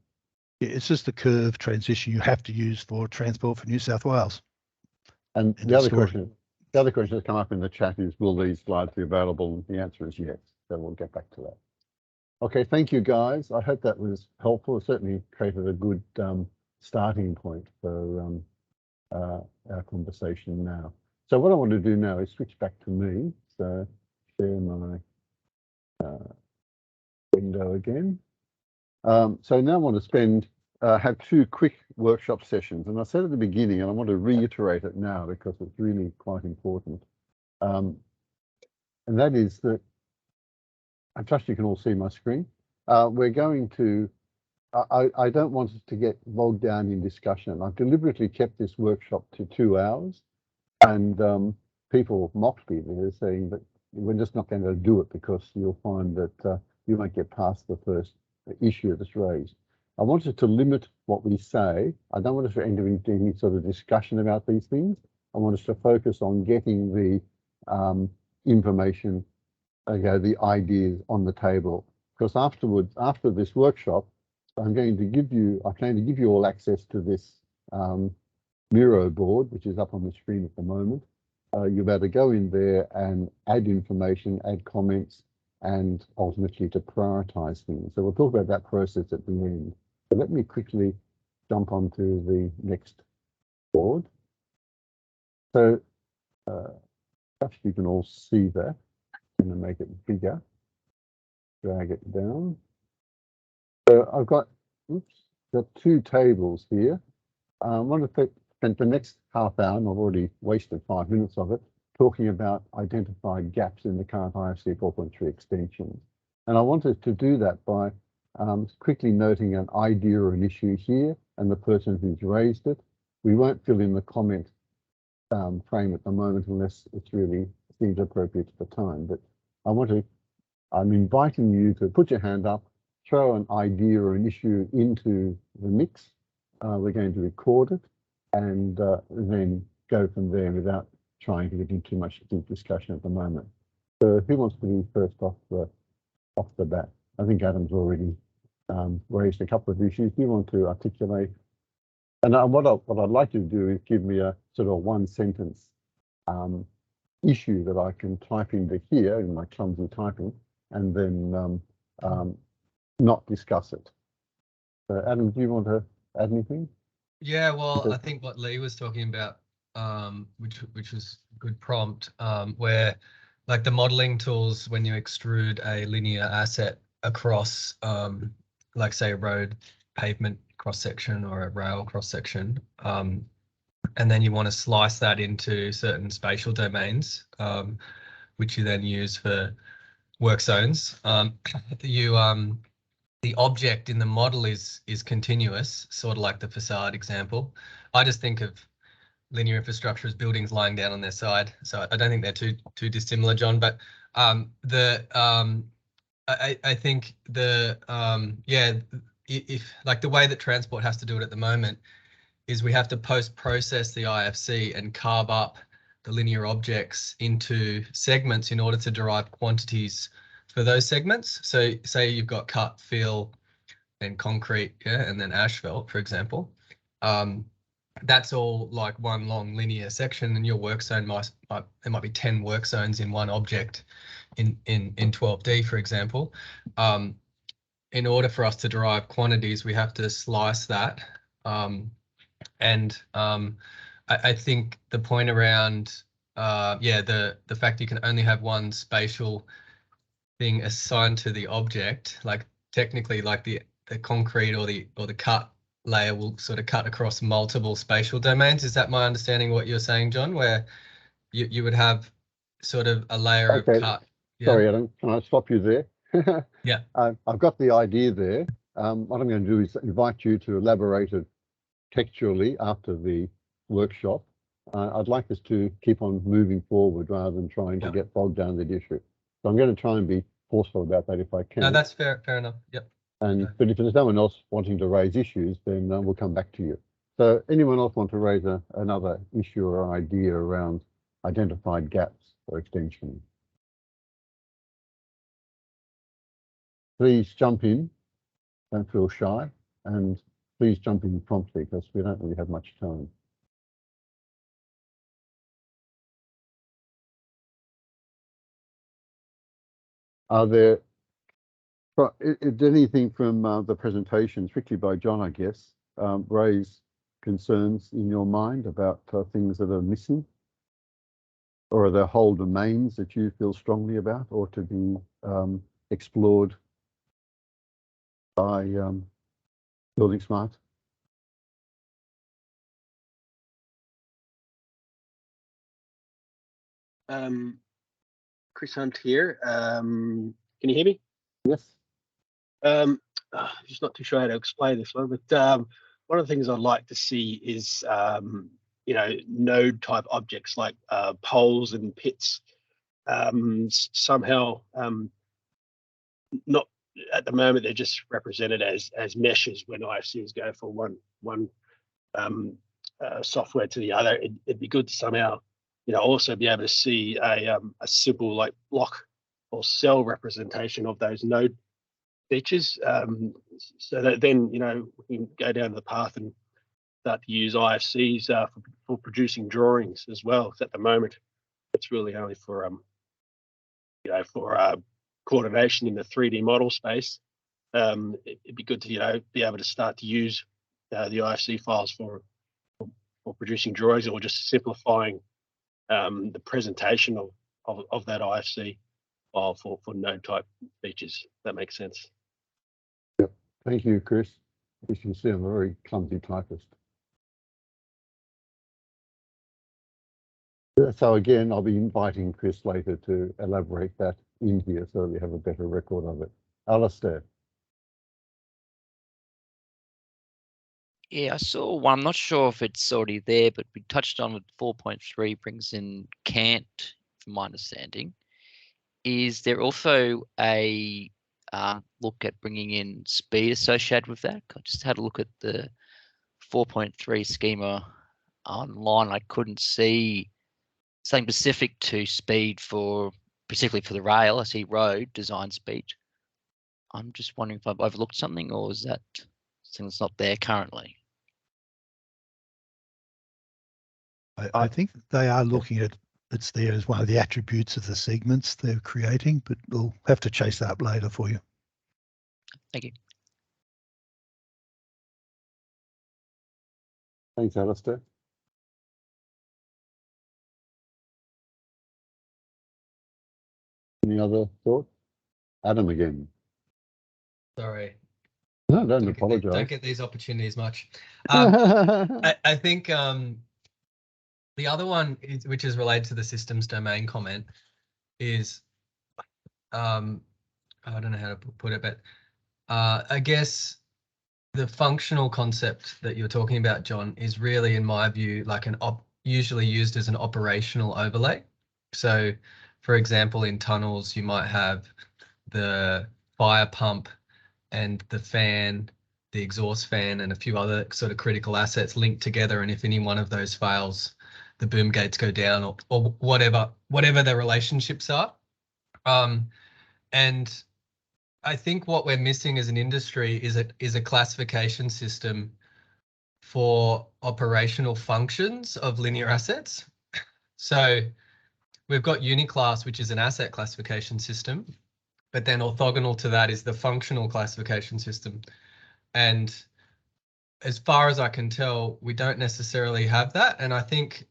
Yeah, it's just a curve transition you have to use for transport for New South Wales. And the other question that's come up in the chat is, will these slides be available? And the answer is yes. So we'll get back to that. Okay, thank you, guys. I hope that was helpful. It certainly created a good starting point for our conversation now. So what I want to do now is switch back to me. So share my window again. So now I want to have 2 quick workshop sessions. And I said at the beginning, and I want to reiterate it now because it's really quite important. And that is that, I trust you can all see my screen. We're going to, I don't want us to get bogged down in discussion. I've deliberately kept this workshop to 2 hours, and people mocked me. They're saying that we're just not going to do it because you'll find that you won't get past the first issue that's raised. I want us to limit what we say. I don't want us to enter into any sort of discussion about these things. I want us to focus on getting the information, the ideas on the table. Because afterwards, after this workshop, I plan to give you all access to this Miro board, which is up on the screen at the moment. You'll be able to go in there and add information, add comments, and ultimately to prioritize things. So we'll talk about that process at the end. So let me quickly jump onto the next board. So perhaps you can all see that. I'm going to make it bigger, drag it down. So I've got 2 tables here. I want to spend the next half hour, and I've already wasted 5 minutes of it, talking about identifying gaps in the current IFC 4.3 extensions. And I wanted to do that by quickly noting an idea or an issue here and the person who's raised it, we won't fill in the comment frame at the moment unless it really seems appropriate at the time. But I'm inviting you to put your hand up, throw an idea or an issue into the mix. We're going to record it and then go from there without trying to get into too much deep discussion at the moment. So who wants to be first off the bat? I think Adam's already raised a couple of issues. Do you want to articulate? And what I'd like you to do is give me a sort of one sentence issue that I can type into here in my clumsy typing, and then not discuss it. So Adam, do you want to add anything? Yeah, well, I think what Lee was talking about, which was a good prompt, where like the modeling tools, when you extrude a linear asset across, like say a road pavement cross section or a rail cross section, and then you want to slice that into certain spatial domains, which you then use for work zones. The object in the model is continuous, sort of like the facade example. I just think of linear infrastructure as buildings lying down on their side, so I don't think they're too dissimilar, John. But I think if like the way that transport has to do it at the moment is we have to post-process the IFC and carve up the linear objects into segments in order to derive quantities for those segments. So say you've got cut, fill, and concrete, yeah, and then asphalt, for example. That's all like one long linear section, and your work zone there might be 10 work zones in one object in 12D, for example. In order for us to derive quantities, we have to slice that. I think the point around the fact you can only have one spatial thing assigned to the object, like technically like the concrete or the cut layer will sort of cut across multiple spatial domains. Is that my understanding what you're saying, John, where you would have sort of a layer of cut? Yeah. Sorry, Adam, can I stop you there? Yeah. I've got the idea there. What I'm going to do is invite you to elaborate it textually after the workshop. I'd like us to keep on moving forward rather than trying to get bogged down the issue. So I'm going to try and be forceful about that if I can. No, that's fair enough. Yep. But if there's no one else wanting to raise issues, then we'll come back to you. So anyone else want to raise another issue or idea around identified gaps or extension? Please jump in, don't feel shy, and please jump in promptly because we don't really have much time. Are there is anything from the presentation, strictly by John, I guess, raise concerns in your mind about things that are missing? Or are there whole domains that you feel strongly about or to be explored by Building Smart? Chris Hunt here. Can you hear me? Yes. Just not too sure how to explain this one, but one of the things I'd like to see is, node type objects like poles and pits somehow not at the moment. They're just represented as meshes when IFCs go from one software to the other. It'd be good to somehow, also be able to see a simple like block or cell representation of those node features, so that then we can go down the path and start to use IFCs for producing drawings as well. So at the moment, it's really only for coordination in the 3D model space. It'd be good to be able to start to use the IFC files for producing drawings or just simplifying the presentation of that IFC file for node type features. That makes sense. Yep. Thank you, Chris. As you can see, I'm a very clumsy typist. So again, I'll be inviting Chris later to elaborate that in here so we have a better record of it. Alistair. Yeah, I saw one. I'm not sure if it's already there, but we touched on with 4.3 brings in cant, from my understanding. Is there also a look at bringing in speed associated with that? I just had a look at the 4.3 schema online. I couldn't see something specific to speed for, particularly for the rail. I see road design speed. I'm just wondering if I've overlooked something, or is that something that's not there currently? I think they are looking at it's there as one of the attributes of the segments they're creating, but we'll have to chase that up later for you. Thank you. Thanks, Alistair. Any other thoughts? Adam again. Sorry. No, don't Don't apologise. get these opportunities much. I think the other one, which is related to the systems domain comment, is I don't know how to put it, but I guess the functional concept that you're talking about, John, is really, in my view, like usually used as an operational overlay. So, for example, in tunnels, you might have the fire pump and the fan, the exhaust fan, and a few other sort of critical assets linked together. And if any one of those fails, the boom gates go down, or whatever the relationships are. And I think what we're missing as an industry is a classification system for operational functions of linear assets. So we've got Uniclass, which is an asset classification system, but then orthogonal to that is the functional classification system. And as far as I can tell, we don't necessarily have that. And I think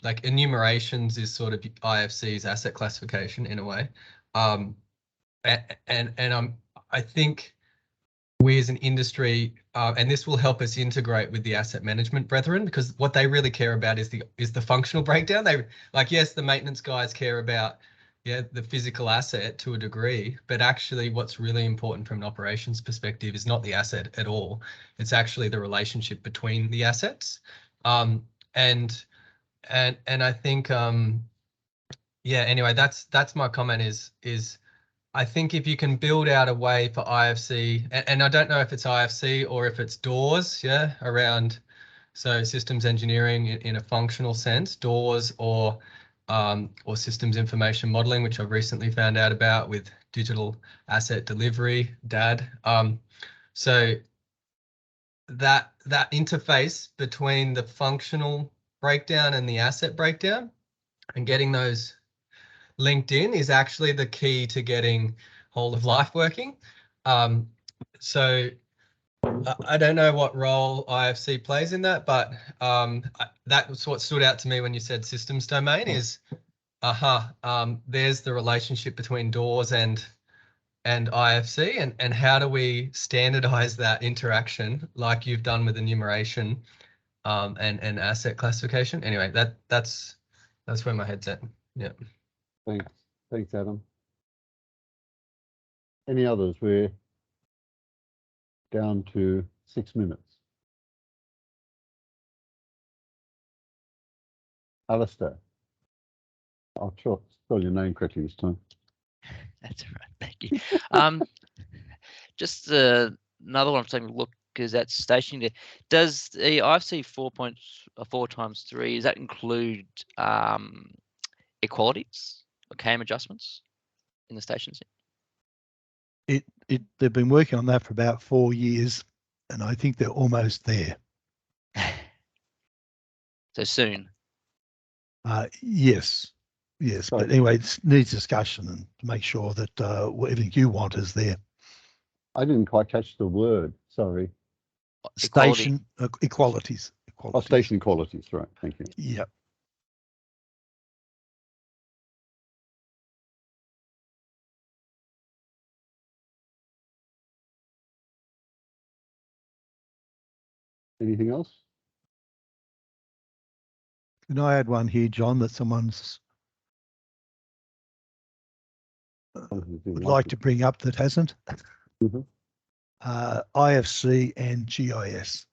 like enumerations is sort of IFC's asset classification in a way. I think we as an industry, and this will help us integrate with the asset management brethren, because what they really care about is the functional breakdown. They like, yes, the maintenance guys care about the physical asset to a degree, but actually what's really important from an operations perspective is not the asset at all. It's actually the relationship between the assets. And I think anyway, that's my comment is I think if you can build out a way for IFC, and I don't know if it's IFC or if it's doors, around, so systems engineering in a functional sense, doors or systems information modeling, which I've recently found out about with digital asset delivery, DAD. So that interface between the functional breakdown and the asset breakdown and getting those linked in is actually the key to getting whole of life working. So I don't know what role IFC plays in that, but that was what stood out to me when you said systems domain is, there's the relationship between doors and IFC, and how do we standardize that interaction like you've done with enumeration and asset classification? Anyway, that's where my head's at. Yeah. Thanks, Adam. Any others? We're down to 6 minutes. Alistair. I'll spell your name correctly this time. That's all right. Thank you. Just another one I'm taking a look is that stationing there. Does the IFC 4.4 times 3, does that include equalities or KM adjustments in the stations? They've been working on that for about 4 years, and I think they're almost there. So soon. Yes, but anyway, it needs discussion and to make sure that whatever you want is there. I didn't quite catch the word. Sorry. Station equalities. Oh, station equalities. Right. Thank you. Yep. Anything else? Can I add one here, John, that someone's would like to bring up that hasn't? Mm-hmm. IFC and GIS.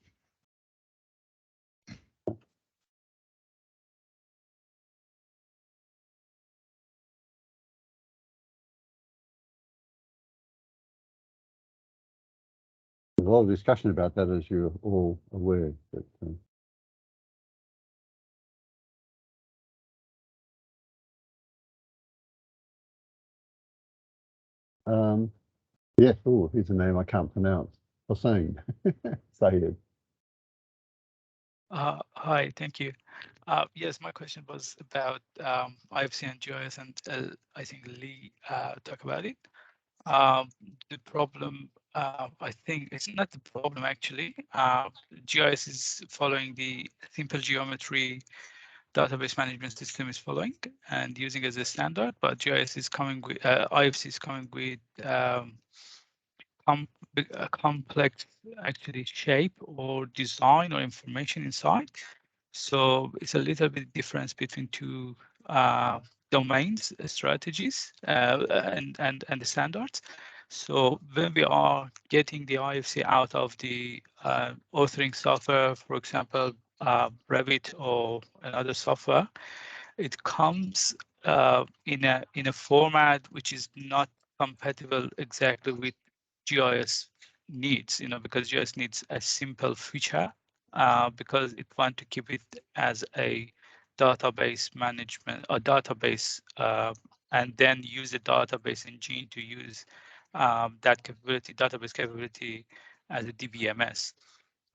a lot of discussion about that, as you're all aware. But, yeah, oh, here's a name I can't pronounce. Hossein. Sayed. Hi, thank you. Yes, my question was about IFC and GIS, and I think Lee talked about it. The problem, I think it's not the problem actually. GIS is following the simple geometry database management system is following and using as a standard, but GIS is coming with, IFC is coming with a complex actually shape or design or information inside. So it's a little bit difference between two domains, strategies, and the standards. So when we are getting the IFC out of the authoring software, for example, Revit or another software, it comes in a format which is not compatible exactly with GIS needs, because GIS needs a simple feature because it want to keep it as a database management or database and then use the database engine to use that capability, database capability as a DBMS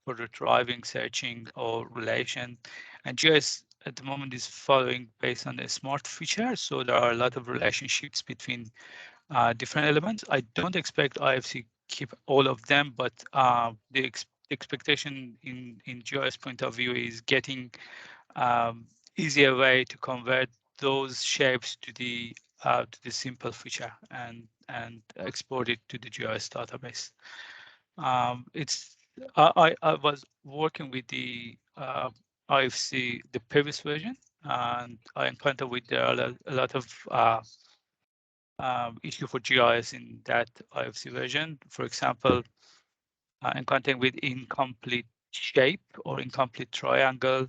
for retrieving, searching, or relation. And GIS at the moment is following based on a smart feature. So there are a lot of relationships between different elements. I don't expect IFC keep all of them, but the expectation in GIS point of view is getting easier way to convert those shapes to the simple feature and export it to the GIS database. I was working with the IFC, the previous version, and I encountered with a lot of issue for GIS in that IFC version. For example, encountering with incomplete shape or incomplete triangle.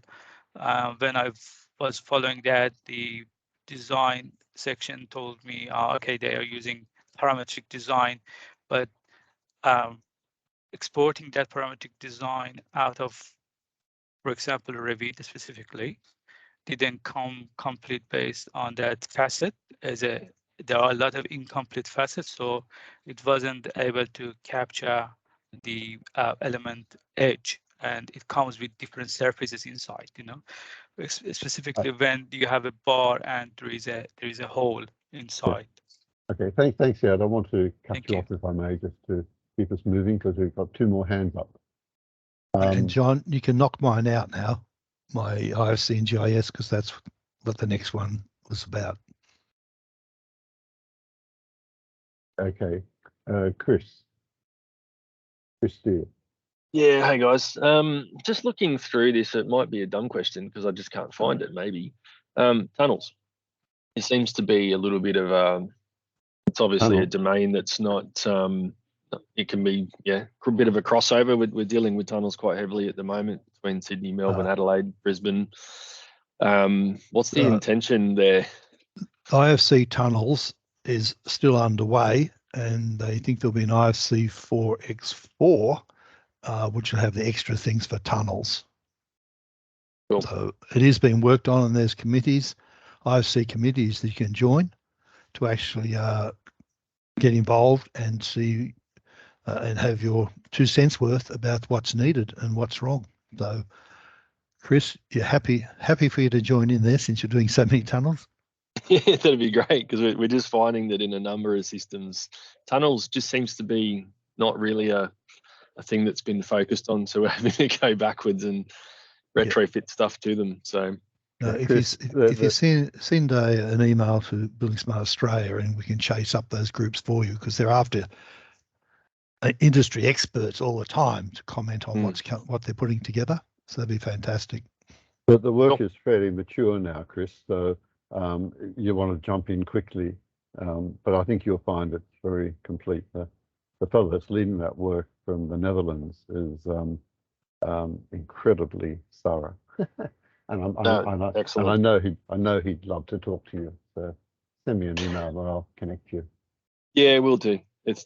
When I was following that, the design section told me, okay, they are using parametric design, but exporting that parametric design out of, for example, Revit specifically, didn't come complete based on that facet. There are a lot of incomplete facets, so it wasn't able to capture the element edge, and it comes with different surfaces inside. Specifically when you have a bar and there is a hole inside. Okay, thanks, Ed. I want to cut you off if I may, just to keep us moving, because we've got two more hands up. And John, you can knock mine out now, my IFC and GIS, because that's what the next one was about. Okay, Chris Steele. Yeah, hey guys. Just looking through this, it might be a dumb question because I just can't find it. Maybe tunnels. It seems to be a little bit of it's obviously a domain that's not. It can be a bit of a crossover. We're dealing with tunnels quite heavily at the moment between Sydney, Melbourne, Adelaide, Brisbane. What's the intention there? IFC tunnels is still underway, and they think there'll be an IFC 4x4. Which will have the extra things for tunnels. Cool. So it is being worked on, and there's committees, IFC committees that you can join to actually get involved and see and have your 2 cents worth about what's needed and what's wrong. So, Chris, you're happy for you to join in there since you're doing so many tunnels? Yeah, that'd be great, because we're just finding that in a number of systems, tunnels just seems to be not really a thing that's been focused on, so we're having to go backwards and retrofit stuff to them. So if you send an email to Building Smart Australia, and we can chase up those groups for you, because they're after industry experts all the time to comment on what they're putting together. So that'd be fantastic. But the work is fairly mature now, Chris, so you want to jump in quickly, but I think you'll find it's very complete. The fellow that's leading that work from the Netherlands is incredibly thorough, and I know he'd love to talk to you. So send me an email and I'll connect you. Yeah, we'll do. it's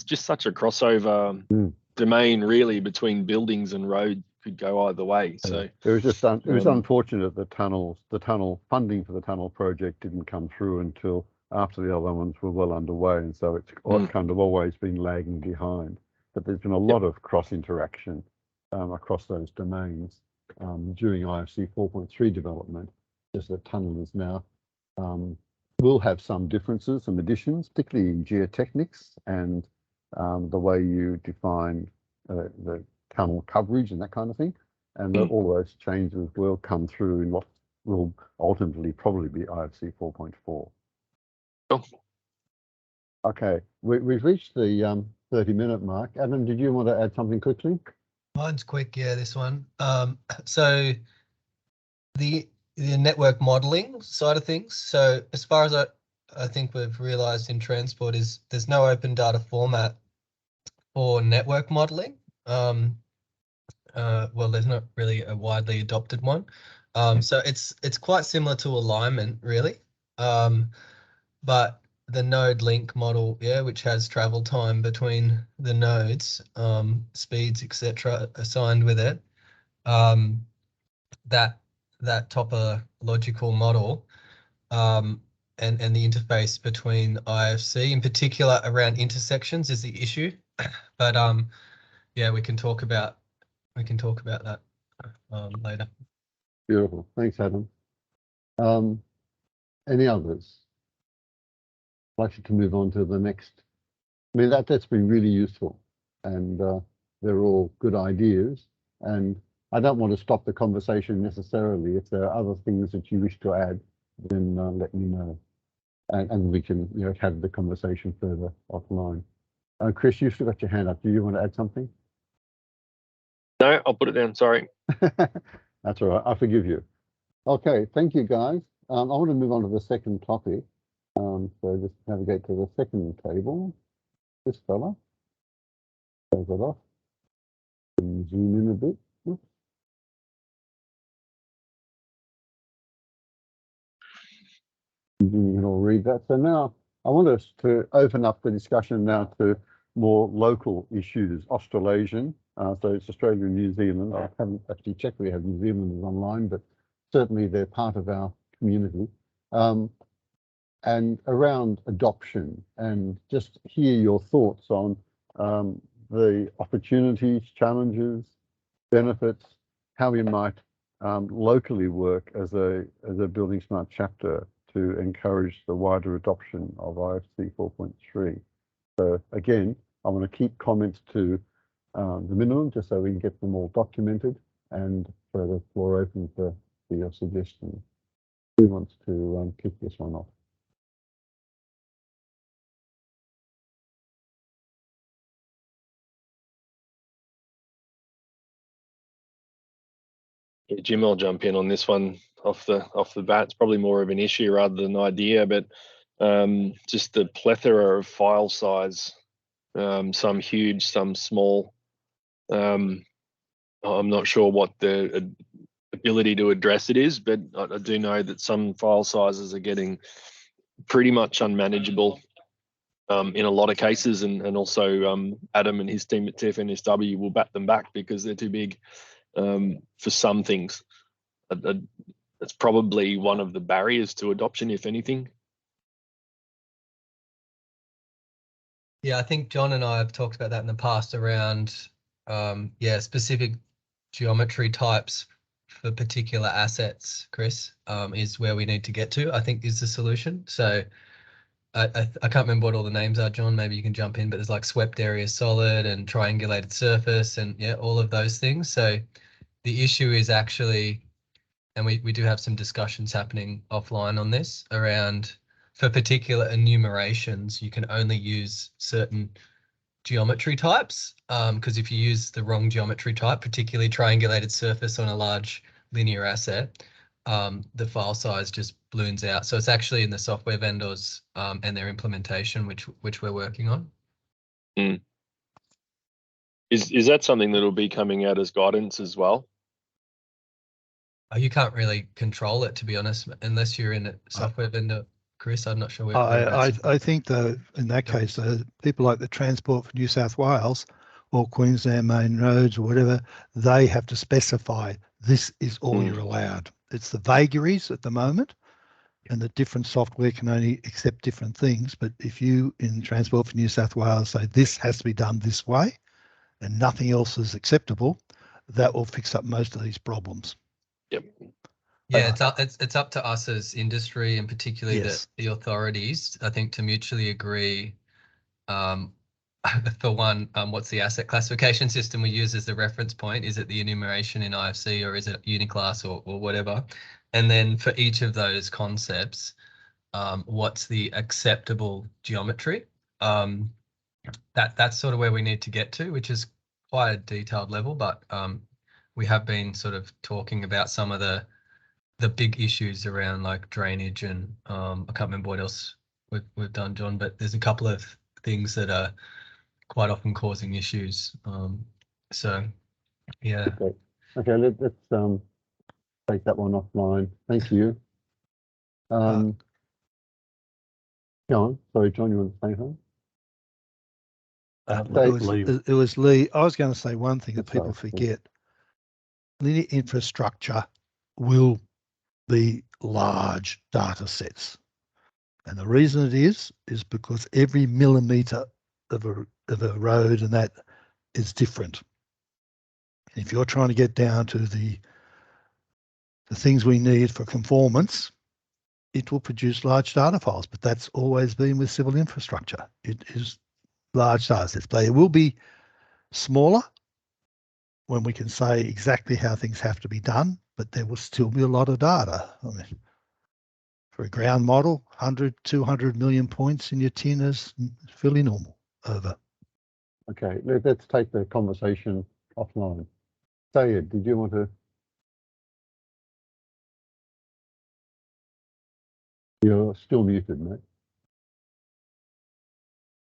just such a crossover domain really between buildings and road, could go either way. So it was just it was unfortunate that the tunnel funding for the tunnel project didn't come through until after the other ones were well underway, and so it's kind of always been lagging behind. But there's been a lot of cross interaction across those domains during IFC 4.3 development. Just that tunnel is now will have some differences, some additions, particularly in geotechnics and the way you define the tunnel coverage and that kind of thing. And all those changes will come through in what will ultimately probably be IFC 4.4. Cool. Okay, we've reached the 30-minute mark. Adam, did you want to add something quickly? Mine's quick, yeah, this one. So the network modeling side of things. So as far as I think we've realized in transport is there's no open data format for network modeling. Well, there's not really a widely adopted one. So it's quite similar to alignment, really. But the node link model, yeah, which has travel time between the nodes, speeds, etc., assigned with it, that topological model, and the interface between IFC, in particular around intersections, is the issue. But yeah, we can talk about that later. Beautiful, thanks, Adam. Any others? I'd like you to move on to the next. I mean, that's been really useful, and they're all good ideas. And I don't want to stop the conversation necessarily. If there are other things that you wish to add, then let me know, and we can have the conversation further offline. Chris, you've still got your hand up. Do you want to add something? No, I'll put it down. Sorry. That's all right. I forgive you. Okay, thank you, guys. I want to move on to the second topic. So just navigate to the second table. This fella. Close that off. And zoom in a bit. Oops. You can all read that. So now I want us to open up the discussion now to more local issues, Australasian. So it's Australia and New Zealand. I haven't actually checked we have New Zealanders online, but certainly they're part of our community. And around adoption, and just hear your thoughts on the opportunities, challenges, benefits, how we might locally work as a Building Smart chapter to encourage the wider adoption of IFC 4.3. So again, I want to keep comments to the minimum, just so we can get them all documented, and throw the floor open for your suggestions. Who wants to kick this one off? Yeah, Jim, I'll jump in on this one off the bat. It's probably more of an issue rather than an idea, but just the plethora of file size, some huge, some small. I'm not sure what the ability to address it is, but I do know that some file sizes are getting pretty much unmanageable in a lot of cases, and also Adam and his team at TFNSW will bat them back because they're too big for some things. That's probably one of the barriers to adoption, if anything. Yeah, I think John and I have talked about that in the past around specific geometry types for particular assets, Chris, is where we need to get to, I think, is the solution. So I can't remember what all the names are, John, maybe you can jump in, but there's like swept area solid and triangulated surface and yeah, all of those things. So the issue is actually, and we do have some discussions happening offline on this around, for particular enumerations, you can only use certain geometry types, because if you use the wrong geometry type, particularly triangulated surface on a large linear asset, the file size just balloons out. So it's actually in the software vendors and their implementation, which we're working on. Mm. Is that something that will be coming out as guidance as well? You can't really control it, to be honest, unless you're in a software vendor Chris, I'm not sure. I think though, in that case, people like the Transport for New South Wales or Queensland Main Roads or whatever, they have to specify this is all you're allowed. It's the vagaries at the moment, and the different software can only accept different things. But if you in Transport for New South Wales say this has to be done this way and nothing else is acceptable, that will fix up most of these problems. Yep. Yeah, it's up to us as industry and particularly Yes. the authorities, I think, to mutually agree. For one, what's the asset classification system we use as the reference point? Is it the enumeration in IFC or is it Uniclass or whatever? And then for each of those concepts, what's the acceptable geometry? That's sort of where we need to get to, which is quite a detailed level, but we have been sort of talking about some of the big issues around like drainage and I can't remember what else we've done, John, but there's a couple of things that are quite often causing issues. So yeah. Okay, let's take that one offline. Thank you. John, sorry, John, you want to say something? It was Lee. I was going to say one thing that people Sorry. forget. Linear infrastructure will be large data sets. And the reason it is because every millimetre of a road and that is different. If you're trying to get down to the things we need for conformance, it will produce large data files, but that's always been with civil infrastructure. It is large data sets, but it will be smaller when we can say exactly how things have to be done, but there will still be a lot of data. I mean, for a ground model, 100, 200 million points in your tin is fairly normal. Over. Okay, let's take the conversation offline. Sayed, did you want to? You're still muted, mate.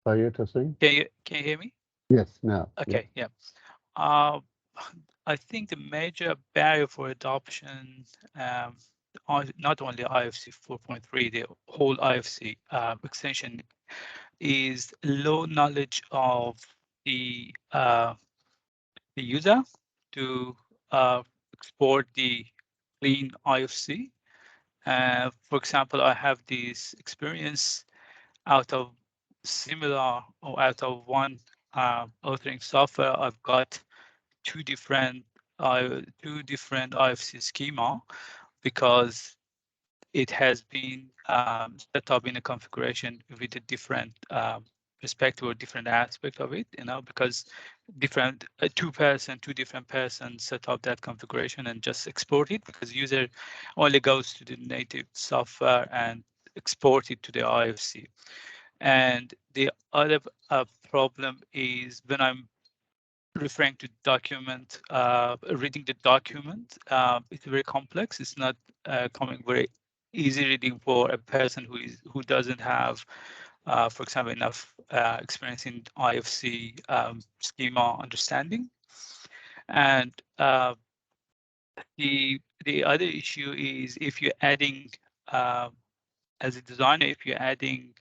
Sayed, I see. Can you hear me? Yes, now. Okay, yeah. I think the major barrier for adoption, not only IFC 4.3, the whole IFC extension, is low knowledge of the user to export the clean IFC. For example, I have this experience out of similar or out of one authoring software. I've got two different IFC schema because it has been set up in a configuration with a different perspective or different aspect of it, because different two different persons set up that configuration and just export it, because user only goes to the native software and export it to the IFC. And the other problem is when I'm referring to document, reading the document, it's very complex. It's not coming very easy reading for a person who doesn't have, for example, enough experience in IFC schema understanding. And the other issue is if you're adding, as a designer, if you're adding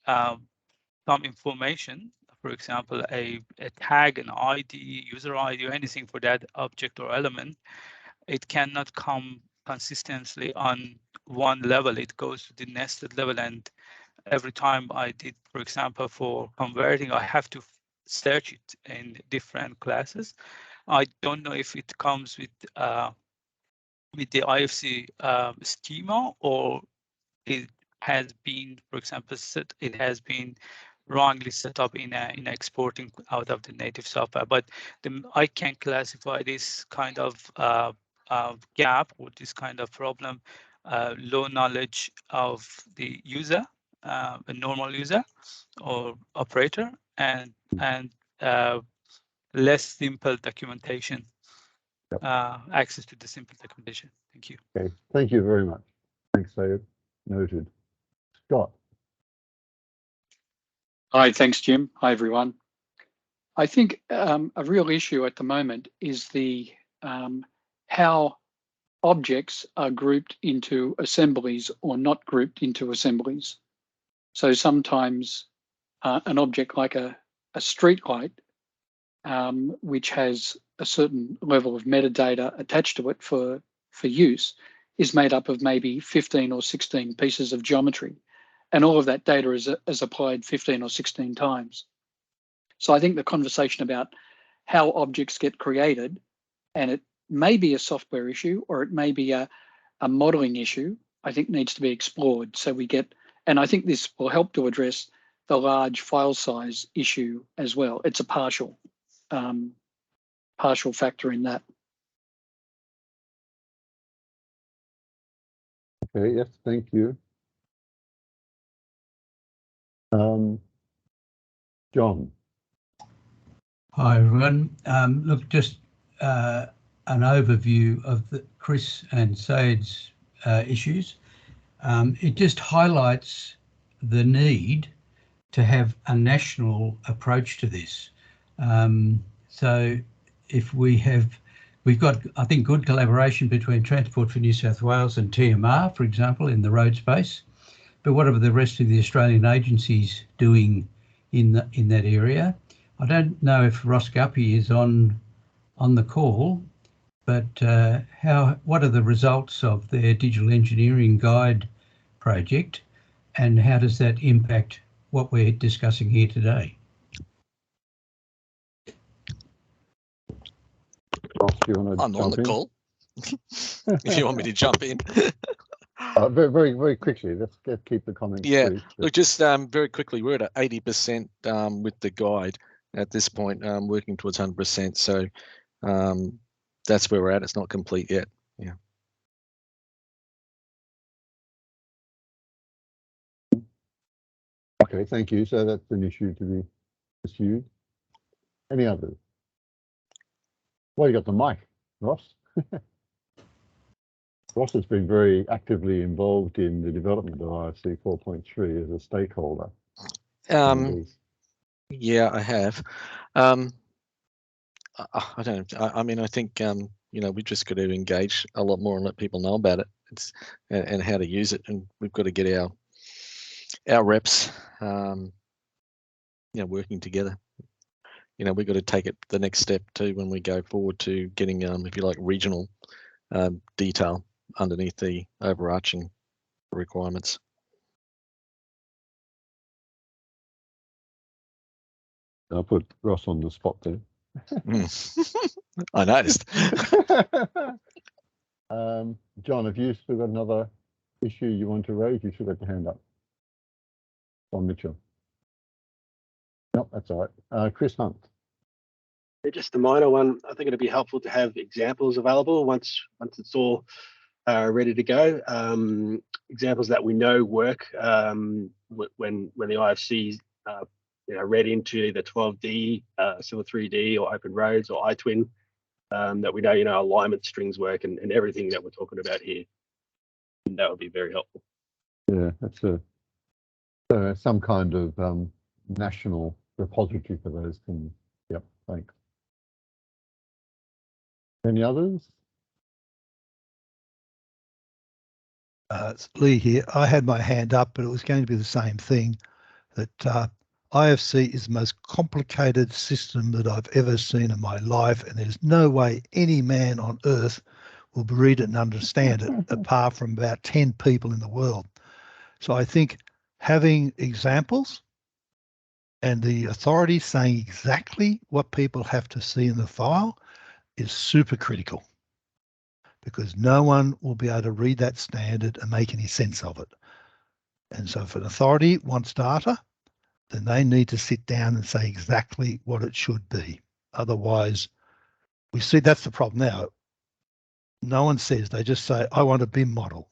some information, for example, a tag, an ID, user ID, or anything for that object or element, it cannot come consistently on one level. It goes to the nested level. And every time I did, for example, for converting, I have to search it in different classes. I don't know if it comes with the IFC schema, or it has been, for example, it has been wrongly set up in exporting out of the native software. But I can classify this kind of gap or this kind of problem, low knowledge of the user, a normal user or operator, and less simple documentation, access to the simple documentation. Thank you. Okay, thank you very much. Thanks, Sayed. Noted. Scott. Hi, thanks, Jim. Hi, everyone. I think a real issue at the moment is the how objects are grouped into assemblies or not grouped into assemblies. So sometimes an object like a street light, which has a certain level of metadata attached to it for use, is made up of maybe 15 or 16 pieces of geometry. And all of that data is applied 15 or 16 times. So I think the conversation about how objects get created, and it may be a software issue or it may be a modeling issue, I think needs to be explored. So we get, and I think this will help to address the large file size issue as well. It's a partial factor in that. Okay, yes, thank you. John. Hi, everyone. Look, just an overview of Chris and Said's issues. It just highlights the need to have a national approach to this. So if we've got, I think, good collaboration between Transport for New South Wales and TMR, for example, in the road space. But what are the rest of the Australian agencies doing in that area? I don't know if Ross Guppy is on the call, but what are the results of their digital engineering guide project, and how does that impact what we're discussing here today? Ross, do you want to I'm on the call. If you want me to jump in. Very, very, very quickly. Let's keep the comments brief. Look, just very quickly, we're at 80% with the guide at this point, working towards 100%. So that's where we're at. It's not complete yet. Yeah. Okay, thank you. So that's an issue to be pursued. Any others? Well, you got the mic, Ross. Ross has been very actively involved in the development of IFC 4.3 as a stakeholder. Yeah, I have. I don't know. I mean, I think, we just got to engage a lot more and let people know about it and how to use it. And we've got to get our reps, working together. We've got to take it the next step too when we go forward to getting, if you like, regional detail underneath the overarching requirements. I'll put Ross on the spot there. I noticed. John, have you still got another issue you want to raise? You should have your hand up. John Mitchell. Nope, that's all right. Chris Hunt. Just a minor one. I think it'd be helpful to have examples available once it's all ready to go. Examples that we know work when the IFC's read into either 12D, Civil 3D, or Open Roads or iTwin, that we know alignment strings work and everything that we're talking about here. And that would be very helpful. Yeah, that's some kind of national repository for those things. Yep, thanks. Any others? It's Lee here. I had my hand up, but it was going to be the same thing, that IFC is the most complicated system that I've ever seen in my life, and there's no way any man on earth will read it and understand it apart from about 10 people in the world. So I think having examples and the authorities saying exactly what people have to see in the file is super critical, because no one will be able to read that standard and make any sense of it. And so if an authority wants data, then they need to sit down and say exactly what it should be. Otherwise, we see that's the problem now. No one says, they just say, I want a BIM model.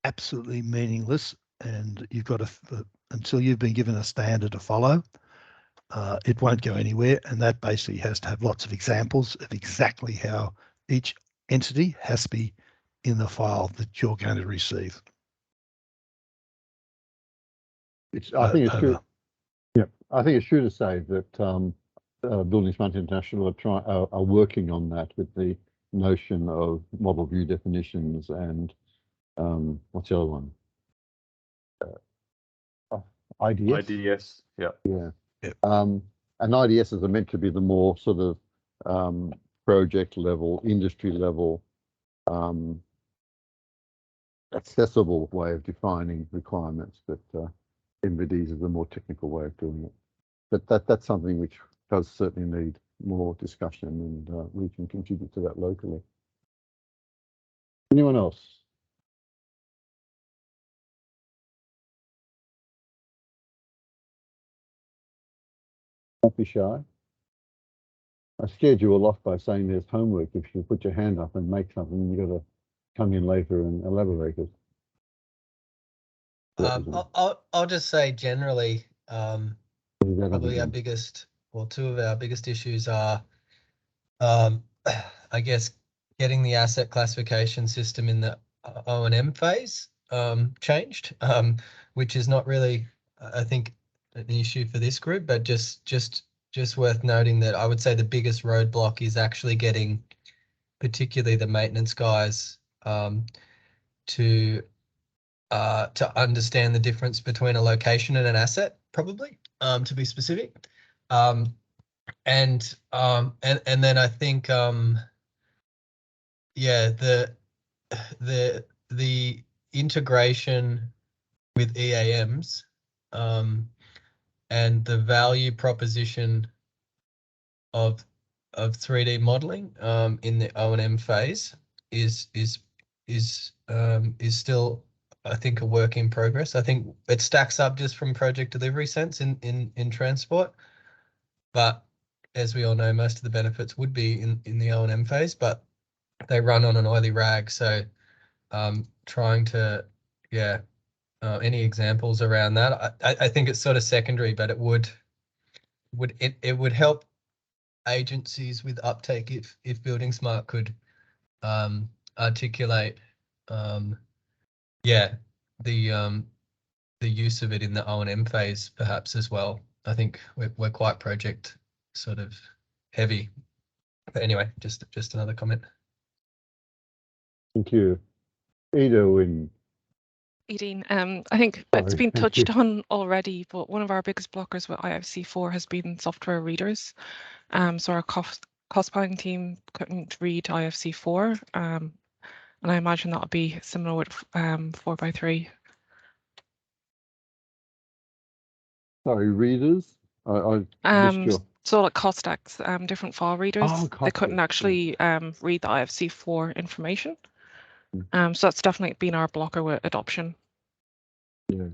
Absolutely meaningless. And you've got to, until you've been given a standard to follow, it won't go anywhere. And that basically has to have lots of examples of exactly how each entity has to be in the file that you're going to receive. I think it's true. Yeah, I think it's true to say that Building Smart International are working on that with the notion of model view definitions and what's the other one? IDS. IDS, yeah. Yeah. Yep. And IDSs are meant to be the more sort of project level, industry level, accessible way of defining requirements, but MVDs is a more technical way of doing it. But that's something which does certainly need more discussion, and we can contribute to that locally. Anyone else? Don't be shy. I scared you all off by saying there's homework. If you put your hand up and make something, you got to come in later and elaborate it. I'll just say generally, probably our Done? biggest, or two of our biggest issues are, I guess, getting the asset classification system in the O&M phase changed, which is not really, I think, an issue for this group, but just worth noting that I would say the biggest roadblock is actually getting, particularly the maintenance guys, to understand the difference between a location and an asset, probably, to be specific. And then I think, yeah, the integration with EAMs, and the value proposition of 3D modeling in the O&M phase is still, I think, a work in progress. I think it stacks up just from project delivery sense in transport, but as we all know, most of the benefits would be in the O&M phase, but they run on an oily rag. So trying to, yeah, any examples around that? I think it's sort of secondary, but it would help agencies with uptake if Building Smart could articulate, yeah, the use of it in the O&M phase perhaps as well. I think we're quite project sort of heavy. But anyway, just another comment. Thank you. Ido and Edine, I think it's been touched on already, but one of our biggest blockers with IFC4 has been software readers. So our cost planning team couldn't read IFC4, and I imagine that would be similar with 4x3. sorry, readers. I missed your... So like cost stacks, different file readers, they couldn't actually read the IFC4 information. So that's definitely been our blocker with adoption. Yeah.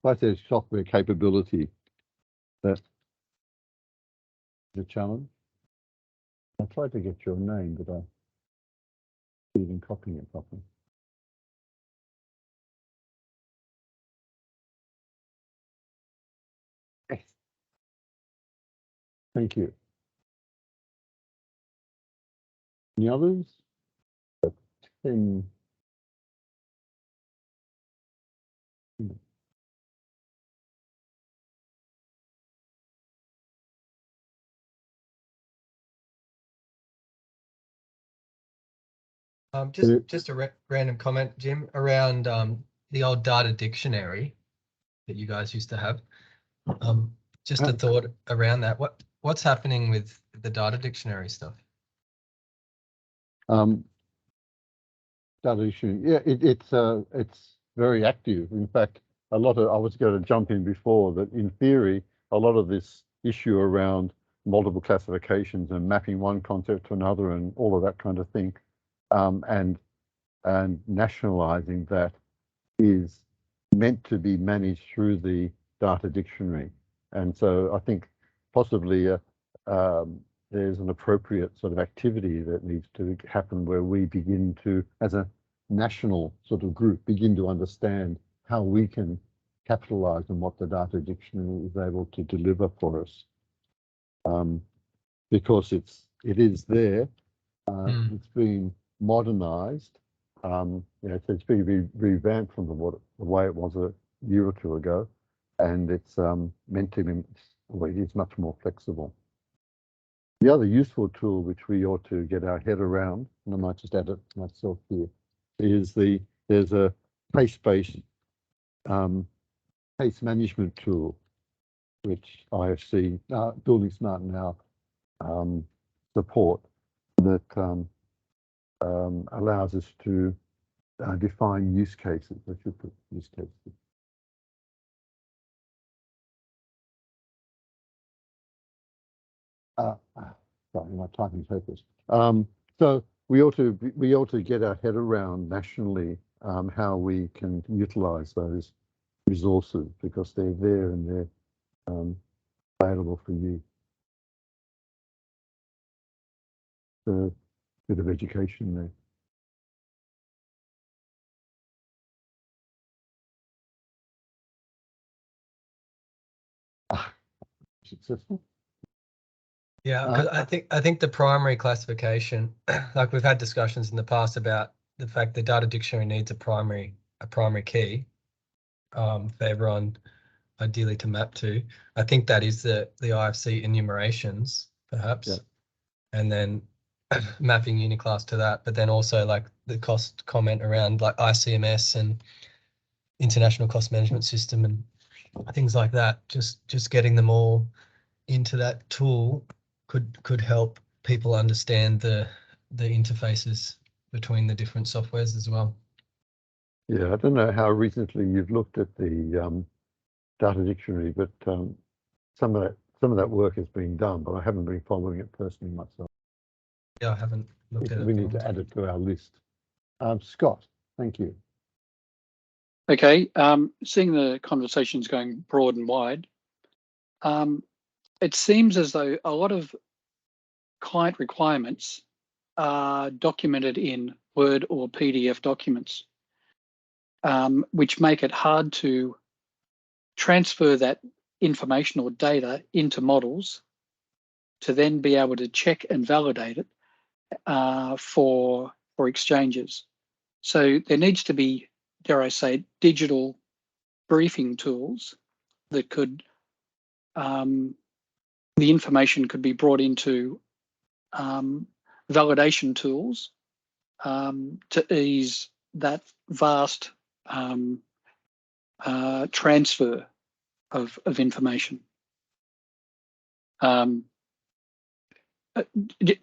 Like there's software capability, that's the challenge. I tried to get your name, but I didn't even copy it properly. Yes. Thank you. Any others? 10. Just a random comment, Jim, around the old data dictionary that you guys used to have. Just a thought around that. What's happening with the data dictionary stuff? Data dictionary, yeah, it's very active. In fact, I was going to jump in before that. In theory, a lot of this issue around multiple classifications and mapping one concept to another and all of that kind of thing, and nationalizing that is meant to be managed through the data dictionary. And so I think possibly there's an appropriate sort of activity that needs to happen where we begin to, as a national sort of group, begin to understand how we can capitalize on what the data dictionary is able to deliver for us. Because it is there, it's been modernized, so it's been revamped from the way it was a year or two ago, and it's meant to be, well, it is much more flexible. The other useful tool which we ought to get our head around, and I might just add it myself here, is there's a case-based case management tool which IFC Building Smart now support that allows us to define use cases. I should put use cases. Sorry, my typing papers. So we ought to get our head around nationally how we can utilise those resources, because they're there and they're available for you. So, a bit of education there. Successful. Yeah, 'cause I think the primary classification, like we've had discussions in the past about the fact the data dictionary needs a primary key for everyone ideally to map to. I think that is the IFC enumerations, perhaps, yeah. And then mapping uniclass to that, but then also like the cost comment around like ICMS and International Cost Management System and things like that. Just getting them all into that tool could help people understand the interfaces between the different softwares as well. Yeah, I don't know how recently you've looked at the data dictionary, but some of that work has been done, but I haven't been following it personally myself. Yeah, I haven't looked at it. We need to add it to our list. Scott, thank you. Okay, seeing the conversations going broad and wide, it seems as though a lot of client requirements are documented in Word or PDF documents, which make it hard to transfer that information or data into models to then be able to check and validate it for exchanges. So there needs to be, dare I say, digital briefing tools that could, the information could be brought into validation tools to ease that vast transfer of information.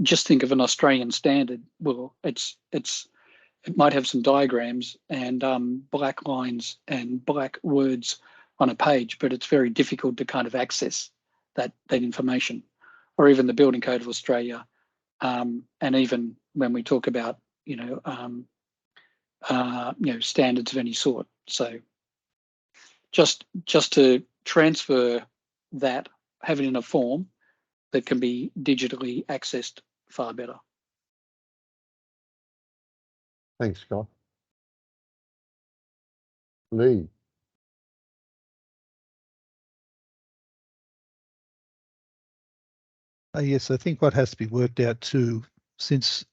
Just think of an Australian standard. Well, it might have some diagrams and black lines and black words on a page, but it's very difficult to kind of access that information. Or even the Building Code of Australia, and even when we talk about standards of any sort. So just to transfer that, have it in a form that can be digitally accessed far better. Thanks, Scott. Lee. Yes, I think what has to be worked out too, since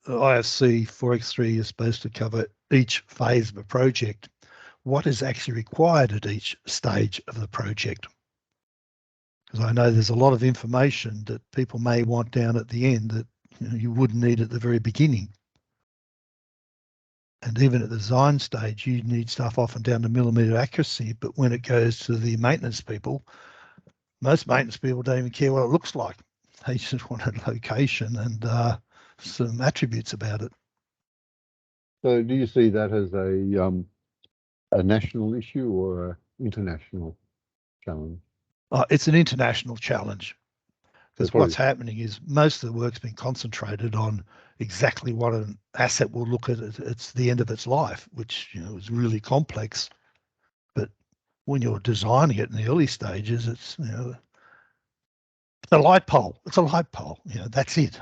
IFC 4x3 is supposed to cover each phase of a project, what is actually required at each stage of the project? Because I know there's a lot of information that people may want down at the end that you wouldn't need at the very beginning. And even at the design stage, you need stuff often down to millimetre accuracy, but when it goes to the maintenance people, most maintenance people don't even care what it looks like. They just want a location and some attributes about it. So do you see that as a national issue or an international challenge? It's an international challenge, because what's happening is most of the work's been concentrated on exactly what an asset will look at it's the end of its life, which is really complex. But when you're designing it in the early stages, it's a light pole. It's a light pole. That's it.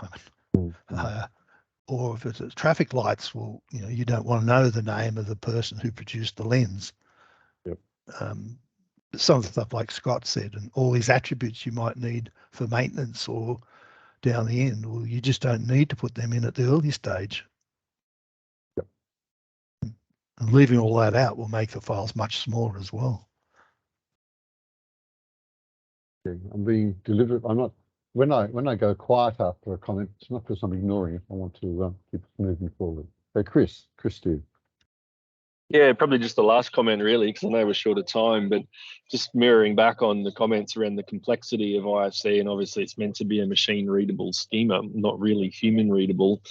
Or if it's traffic lights, well, you don't want to know the name of the person who produced the lens. Yep. Some of the stuff like Scott said, and all these attributes you might need for maintenance or down the end, well, you just don't need to put them in at the early stage. Yep. And leaving all that out will make the files much smaller as well. Okay. I'm being deliberate. I'm when I go quiet after a comment, it's not because I'm ignoring it. I want to keep moving forward. So Chris, do. Yeah, probably just the last comment really, because I know we're short of time, but just mirroring back on the comments around the complexity of IFC, and obviously it's meant to be a machine readable schema, not really human readable,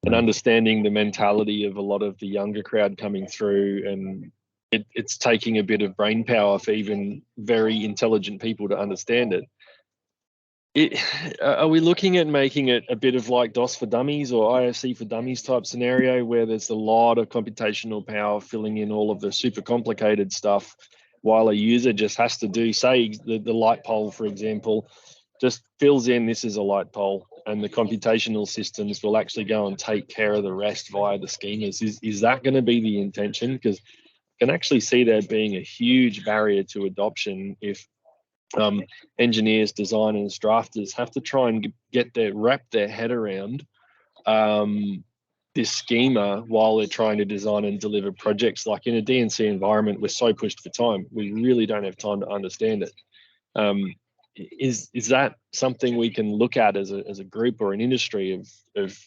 and understanding the mentality of a lot of the younger crowd coming through, and it's taking a bit of brain power for even very intelligent people to understand it. Are we looking at making it a bit of like DOS for Dummies or IFC for Dummies type scenario where there's a lot of computational power filling in all of the super complicated stuff while a user just has to do, say, the light pole, for example, just fills in this is a light pole and the computational systems will actually go and take care of the rest via the schemas? Is that going to be the intention? Because I can actually see there being a huge barrier to adoption if engineers, designers, drafters have to try and wrap their head around this schema while they're trying to design and deliver projects. Like in a DNC environment, we're so pushed for time, we really don't have time to understand it. Is that something we can look at as a group or an industry of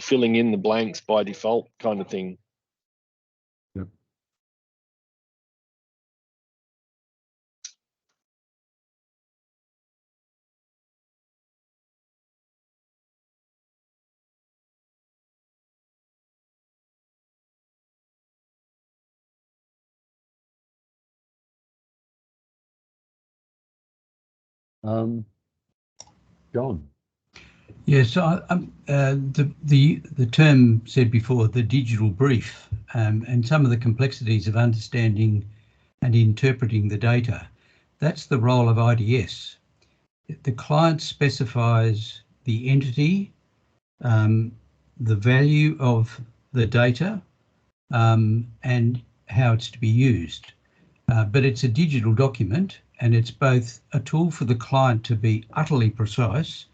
filling in the blanks by default kind of thing? Yep. John. Yes, the term said before, the digital brief, and some of the complexities of understanding and interpreting the data. That's the role of IDS. The client specifies the entity, the value of the data, and how it's to be used. But it's a digital document, and it's both a tool for the client to be utterly precise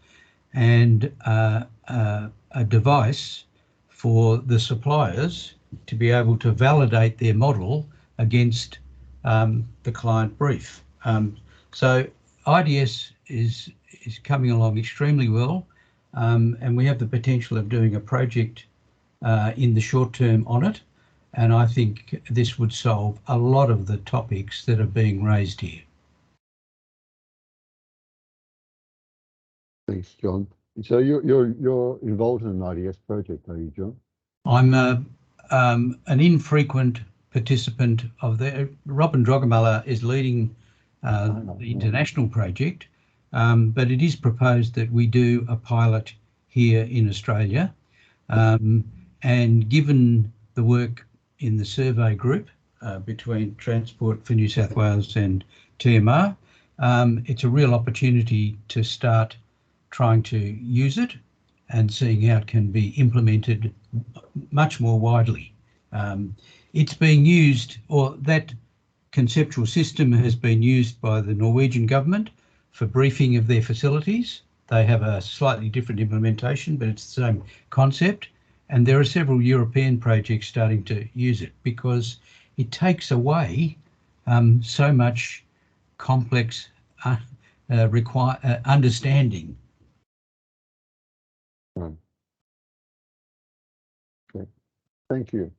and a device for the suppliers to be able to validate their model against the client brief. So IDS is coming along extremely well, and we have the potential of doing a project in the short term on it. And I think this would solve a lot of the topics that are being raised here. Thanks, John. So you're involved in an IDS project, are you, John? I'm an infrequent participant of Robin Drogamella is leading the international project, but it is proposed that we do a pilot here in Australia. And given the work in the survey group between Transport for New South Wales and TMR, it's a real opportunity to start trying to use it and seeing how it can be implemented much more widely. It's being used, or that conceptual system has been used by the Norwegian government for briefing of their facilities. They have a slightly different implementation, but it's the same concept. And there are several European projects starting to use it because it takes away so much complex understanding. Okay, thank you.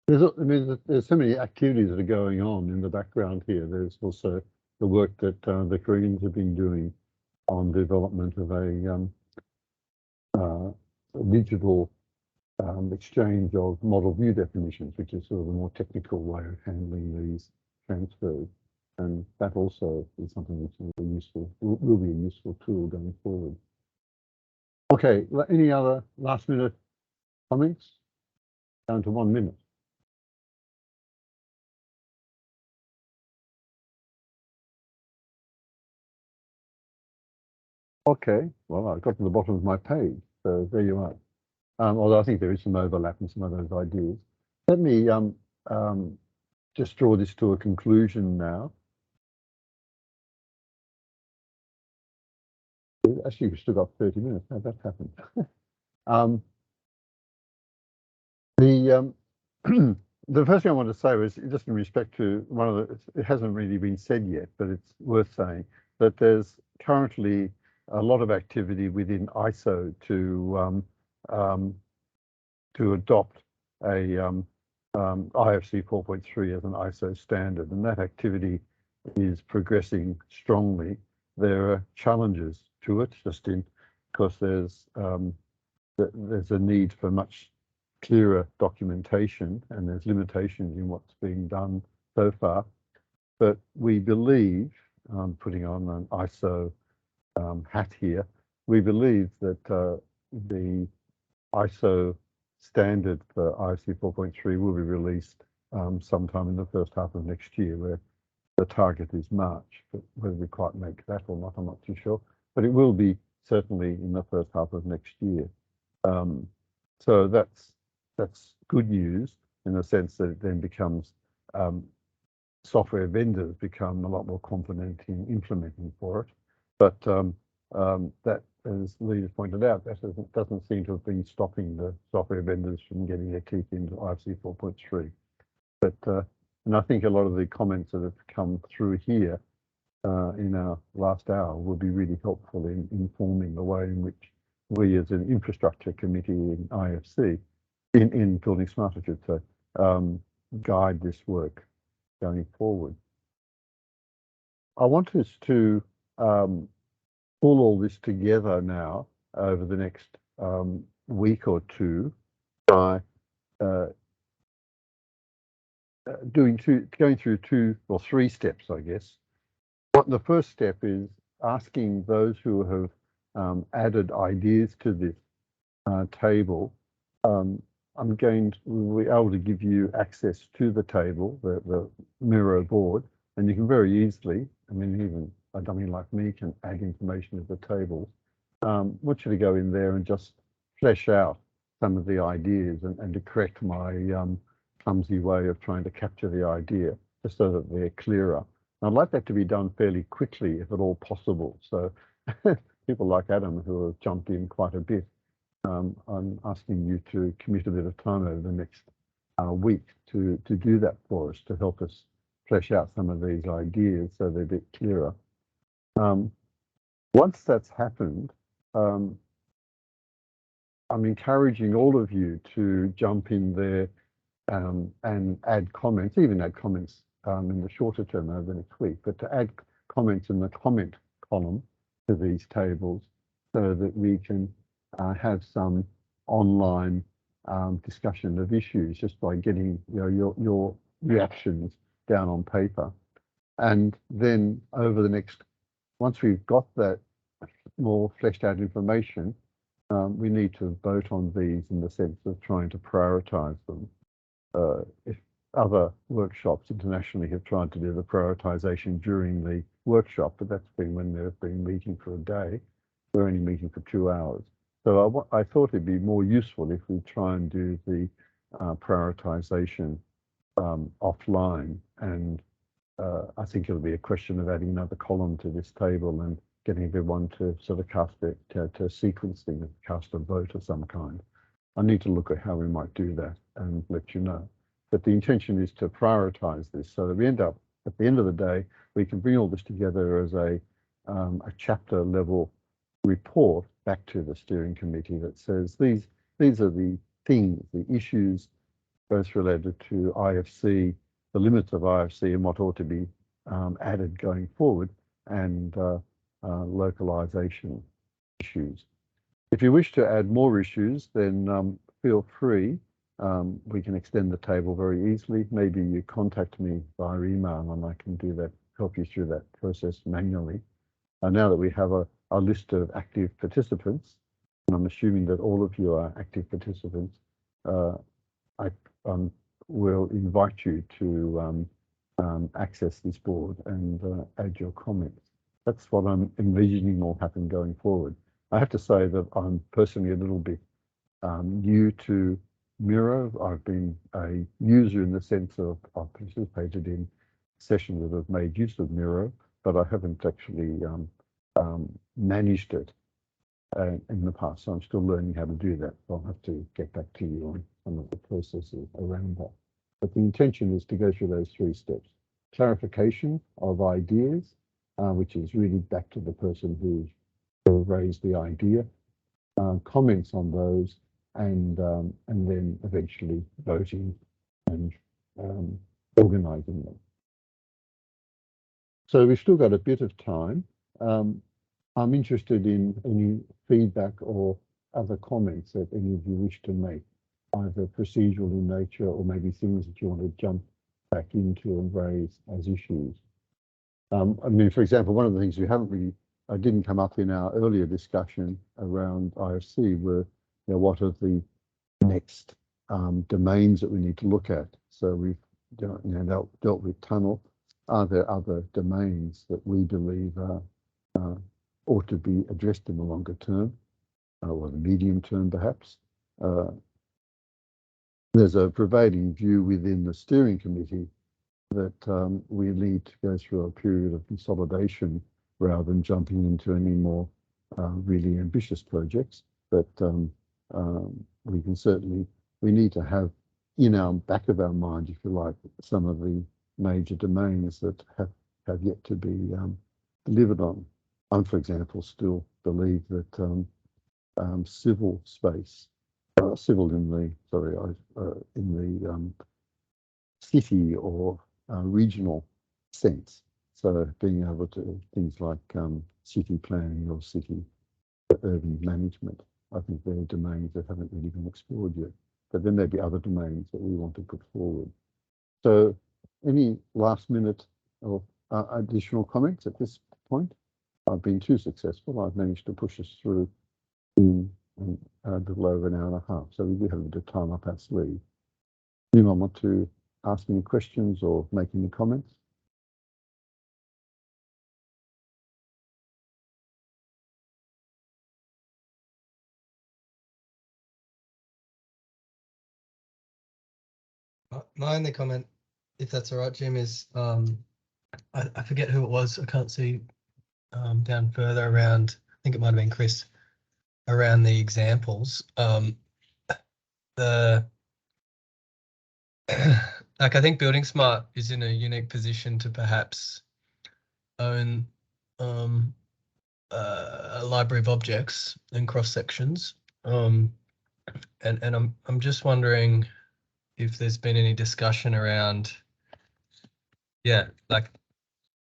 There's so many activities that are going on in the background here. There's also the work that the Koreans have been doing on development of a digital exchange of model view definitions, which is sort of a more technical way of handling these transfers. And that also is something which will be a useful tool going forward. Okay, any other last minute comments? Down to 1 minute. Okay, well, I've got to the bottom of my page, so there you are. Although I think there is some overlap in some of those ideas. Let me just draw this to a conclusion now. Actually, we've still got 30 minutes. How that happened? The first thing I want to say was just in respect to one of the, it hasn't really been said yet, but it's worth saying. that there's currently a lot of activity within ISO to adopt a IFC 4.3 as an ISO standard, and that activity is progressing strongly. There are challenges to it, just in because there's a need for much clearer documentation, and there's limitations in what's being done so far. But we believe, putting on an ISO hat here, we believe that the ISO standard for IFC 4.3 will be released sometime in the first half of next year, where the target is March. But whether we quite make that or not, I'm not too sure. But it will be certainly in the first half of next year. So that's good news in the sense that it then becomes software vendors become a lot more confident in implementing for it. But that, as Lee has pointed out, that doesn't seem to have been stopping the software vendors from getting their teeth into IFC 4.3. But and I think a lot of the comments that have come through here in our last hour will be really helpful in informing the way in which we, as an infrastructure committee in IFC, in Building Smart, I should say, guide this work going forward. I want us to pull all this together now over the next week or two by going through 2 or 3 steps, I guess. The first step is asking those who have added ideas to this table. We'll be able to give you access to the table, the Miro board, and you can very easily, I mean, even a dummy like me can add information to the table. I want you to go in there and just flesh out some of the ideas and to correct my clumsy way of trying to capture the idea, just so that they're clearer. And I'd like that to be done fairly quickly, if at all possible. So people like Adam, who have jumped in quite a bit, I'm asking you to commit a bit of time over the next week to do that for us, to help us flesh out some of these ideas so they're a bit clearer. Once that's happened, I'm encouraging all of you to jump in there and add comments, even add comments in the shorter term over the next week, but to add comments in the comment column to these tables so that we can have some online discussion of issues just by getting your reactions down on paper. And then over the next, once we've got that more fleshed out information, we need to vote on these in the sense of trying to prioritize them. If other workshops internationally have tried to do the prioritization during the workshop, but that's been when they've been meeting for a day. We're only meeting for 2 hours. So I thought it'd be more useful if we try and do the prioritization offline. And I think it'll be a question of adding another column to this table and getting everyone to sort of cast it, to sequencing, cast a vote of some kind. I need to look at how we might do that and let you know. But the intention is to prioritize this so that we end up, at the end of the day, we can bring all this together as a chapter level report back to the steering committee that says these are the things, the issues, both related to IFC, the limits of IFC and what ought to be added going forward, and localization issues. If you wish to add more issues, then feel free. We can extend the table very easily. Maybe you contact me via email and I can do that, help you through that process manually. And now that we have a list of active participants, and I'm assuming that all of you are active participants, I will invite you to access this board and add your comments. That's what I'm envisioning will happen going forward. I have to say that I'm personally a little bit new to Miro. I've been a user in the sense of I've participated in sessions that have made use of Miro, but I haven't actually managed it in the past. So I'm still learning how to do that. So I'll have to get back to you on some of the processes around that. But the intention is to go through those 3 steps: clarification of ideas, which is really back to the person who raised the idea, comments on those, and then eventually voting and organising them. So we've still got a bit of time. I'm interested in any feedback or other comments that any of you wish to make, either procedural in nature or maybe things that you want to jump back into and raise as issues. I mean, for example, one of the things we haven't really, didn't come up in our earlier discussion around IFC were, what are the next domains that we need to look at? So we've dealt with tunnel. Are there other domains that we believe ought to be addressed in the longer term, or the medium term perhaps? There's a prevailing view within the steering committee that we need to go through a period of consolidation rather than jumping into any more really ambitious projects. But we can certainly, we need to have in our back of our mind, if you like, some of the major domains that have yet to be delivered on. For example, still believe that civil space, civil in the city or regional sense. So being able to things like city planning or city urban management, I think they're domains that haven't really been explored yet. But there may be other domains that we want to put forward. So any last minute or additional comments at this point? I've been too successful. I've managed to push us through in a little over an hour and a half. So we do have a bit of time up our sleeve. Anyone want to ask any questions or make any comments? My only comment, if that's all right, Jim, is I forget who it was. I can't see down further around. I think it might have been Chris around the examples. Like I think Building Smart is in a unique position to perhaps own a library of objects and cross sections. And I'm just wondering if there's been any discussion around, like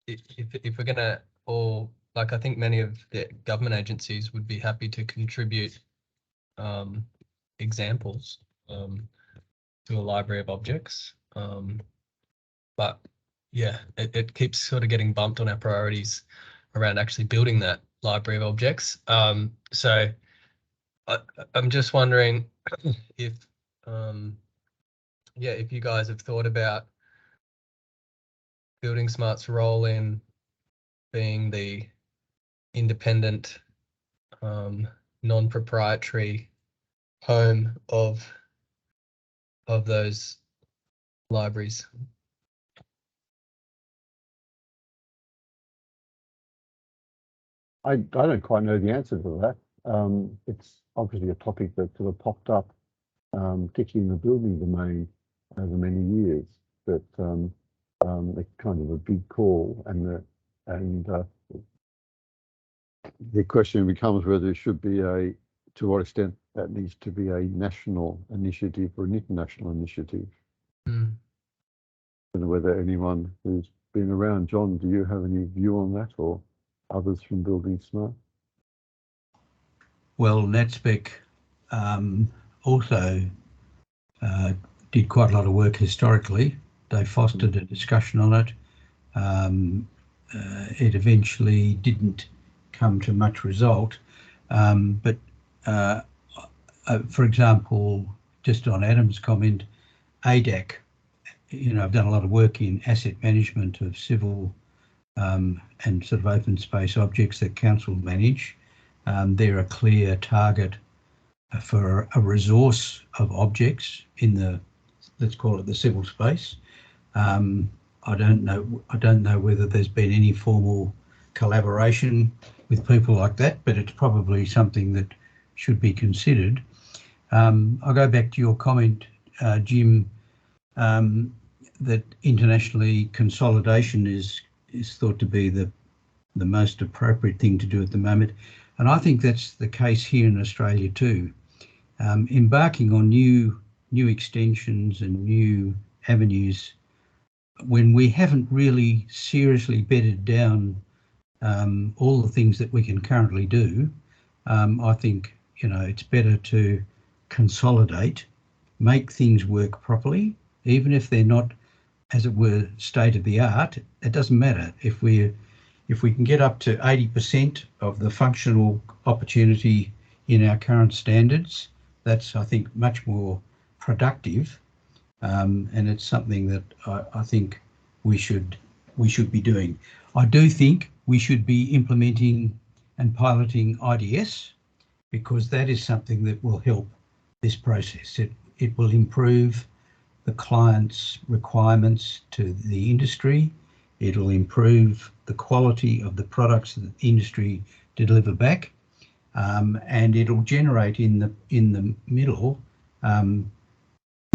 if we're gonna, or like I think many of the government agencies would be happy to contribute examples to a library of objects. But yeah, it keeps sort of getting bumped on our priorities around actually building that library of objects. So I'm just wondering if if you guys have thought about Building Smart's role in being the independent, non-proprietary home of those libraries. I don't quite know the answer to that. It's obviously a topic that sort of popped up, particularly in the building domain over many years. But it's kind of a big call, and the question becomes whether it should be to what extent that needs to be a national initiative or an international initiative. Mm. I don't know whether anyone who's been around, John, do you have any view on that, or others from Building Smart? Well, NetSpec also did quite a lot of work historically. They fostered a discussion on it. It eventually didn't come to much result, but for example, just on Adam's comment, ADAC, I've done a lot of work in asset management of civil and sort of open space objects that council manage. They're a clear target for a resource of objects in the, let's call it the civil space. I don't know whether there's been any formal collaboration with people like that, but it's probably something that should be considered. I'll go back to your comment, Jim, that internationally consolidation is thought to be the the most appropriate thing to do at the moment. And I think that's the case here in Australia too. Embarking on new extensions and new avenues when we haven't really seriously bedded down all the things that we can currently do, I think, it's better to consolidate, make things work properly, even if they're not, as it were, state of the art. It doesn't matter. If we can get up to 80% of the functional opportunity in our current standards, that's, I think, much more productive, and it's something that I think we should be doing. I do think we should be implementing and piloting IDS, because that is something that will help this process. It will improve the client's requirements to the industry. It'll improve the quality of the products that the industry deliver back, and it'll generate in the middle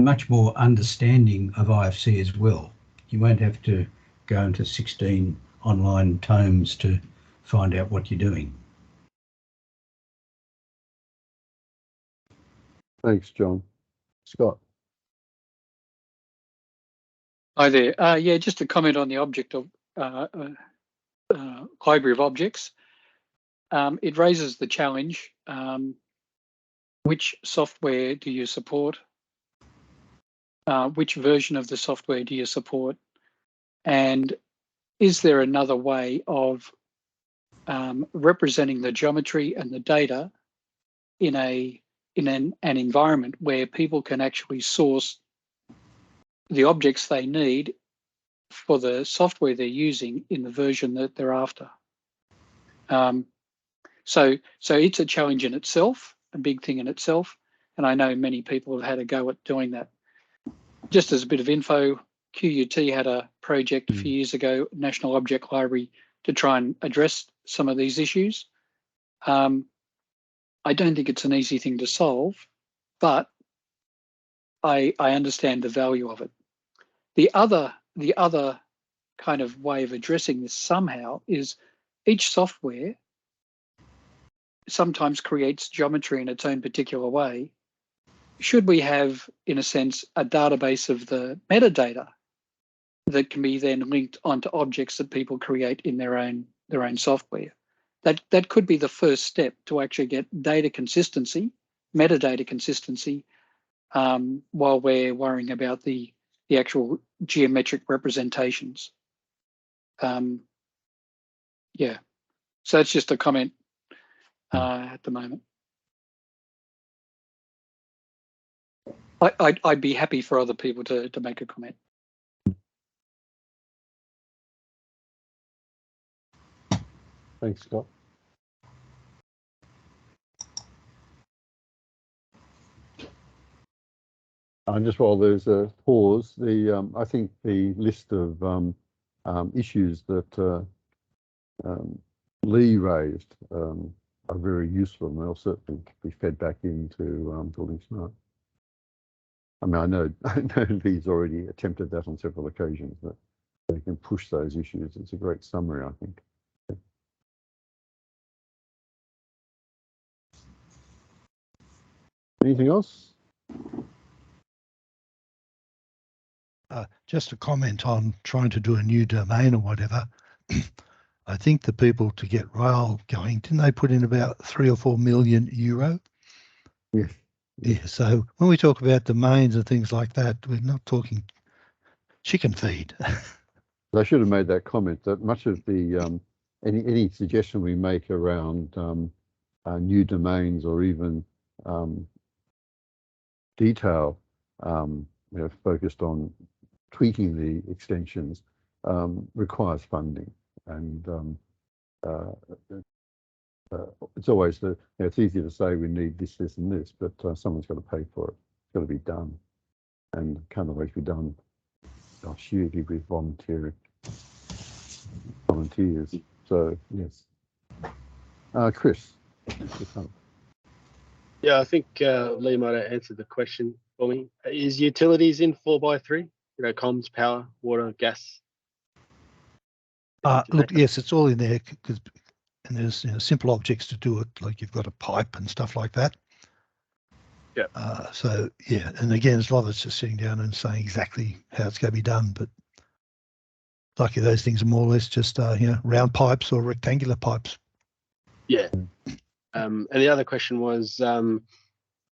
much more understanding of IFC as well. You won't have to go into 16 online tomes to find out what you're doing. Thanks, John. Scott. Hi there. Yeah, just to comment on the object of library of objects. It raises the challenge, which software do you support? Which version of the software do you support? And is there another way of representing the geometry and the data in an environment where people can actually source the objects they need for the software they're using in the version that they're after? So it's a challenge in itself, a big thing in itself, and I know many people have had a go at doing that. Just as a bit of info, QUT had a project a few years ago, National Object Library, to try and address some of these issues. I don't think it's an easy thing to solve, but I understand the value of it. The other kind of way of addressing this somehow is each software sometimes creates geometry in its own particular way. Should we have, in a sense, a database of the metadata that can be then linked onto objects that people create in their own software? That could be the first step to actually get data consistency, metadata consistency, while we're worrying about the actual geometric representations. Yeah, so that's just a comment at the moment. I'd be happy for other people to make a comment. Thanks, Scott. Just while there's a pause, I think the list of issues that Lee raised are very useful, and they'll certainly be fed back into Building Smart. I mean, I know Lee's already attempted that on several occasions, but they can push those issues. It's a great summary, I think. Anything else? Just a comment on trying to do a new domain or whatever. I think the people to get rail going, didn't they put in about 3 or 4 million euro? Yes. Yeah, so when we talk about domains and things like that, we're not talking chicken feed. I should have made that comment that much of the any suggestion we make around new domains or even detail focused on tweaking the extensions requires funding, and it's always it's easy to say we need this, this, and this, but someone's got to pay for it. It's got to be done, and can't always be done hugely with volunteers. So yes, Chris. Yeah, I think Lee might have answered the question for me. Is utilities in 4x3? Comms, power, water, gas. Look, yes, it's all in there because and there's simple objects to do it, like you've got a pipe and stuff like that. Yeah. So yeah, and again, a lot of it's just sitting down and saying exactly how it's going to be done. But lucky those things are more or less just round pipes or rectangular pipes. Yeah. And the other question was,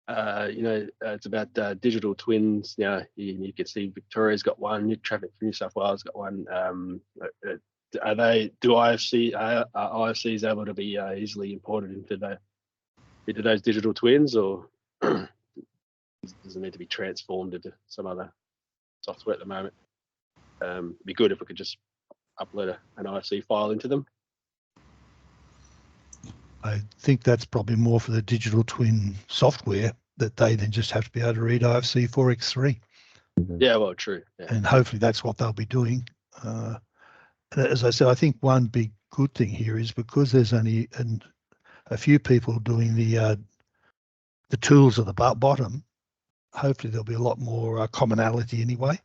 it's about digital twins. Now you can see Victoria's got one, Traffic for New South Wales got one. IFCs able to be easily imported into those digital twins, or does it need to be transformed into some other software at the moment? It'd be good if we could just upload an IFC file into them. I think that's probably more for the digital twin software, that they then just have to be able to read IFC 4x3. Yeah, well, true. Yeah. And hopefully that's what they'll be doing. As I said, I think one big good thing here is because there's only a few people doing the tools at the bottom, hopefully there'll be a lot more commonality anyway.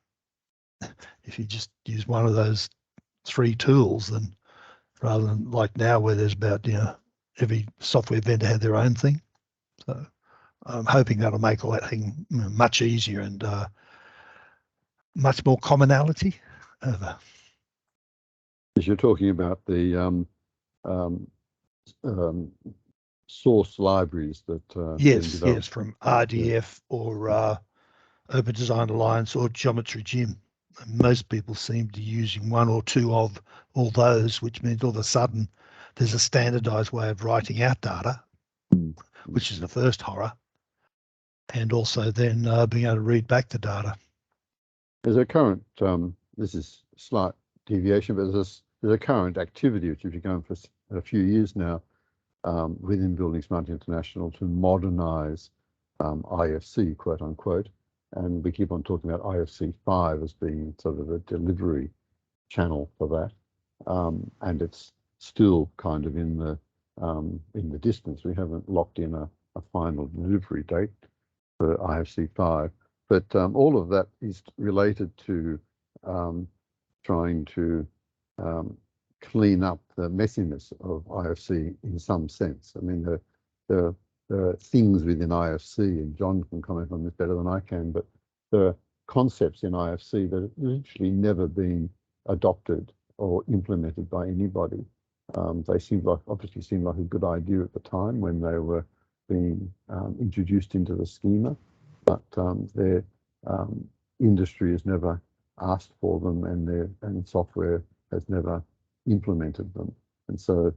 If you just use one of those 3 tools, then rather than like now where there's about, every software vendor had their own thing. So I'm hoping that'll make all that thing much easier and much more commonality. As you're talking about the source libraries that yes, from RDF or Open Design Alliance or Geometry Gym. Most people seem to be using 1 or 2 of all those, which means all of a sudden there's a standardized way of writing out data, which is the first horror, and also then being able to read back the data. There's a current, this is a slight deviation, but there's a current activity which has been going for a few years now within Building Smart International to modernize IFC, quote unquote. And we keep on talking about IFC 5 as being sort of a delivery channel for that. And it's still kind of in the distance. We haven't locked in a final delivery date for IFC 5. But all of that is related to trying to clean up the messiness of IFC in some sense. I mean, the things within IFC, and John can comment on this better than I can, but there are concepts in IFC that have literally never been adopted or implemented by anybody. They obviously seemed like a good idea at the time when they were being introduced into the schema, but their industry has never asked for them, and software has never implemented them. And so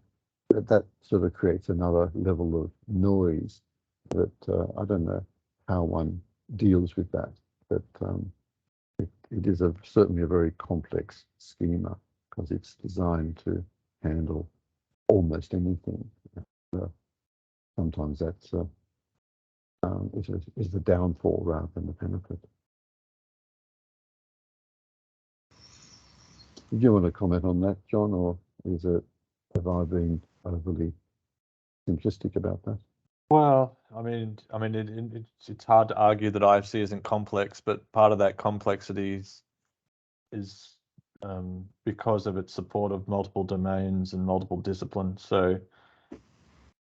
that sort of creates another level of noise that I don't know how one deals with that, but it is certainly a very complex schema because it's designed to handle almost anything. Sometimes that's is the downfall rather than the benefit. Do you want to comment on that, John, or have I been overly simplistic about that? Well, I mean, it's hard to argue that IFC isn't complex, but part of that complexity is because of its support of multiple domains and multiple disciplines. So,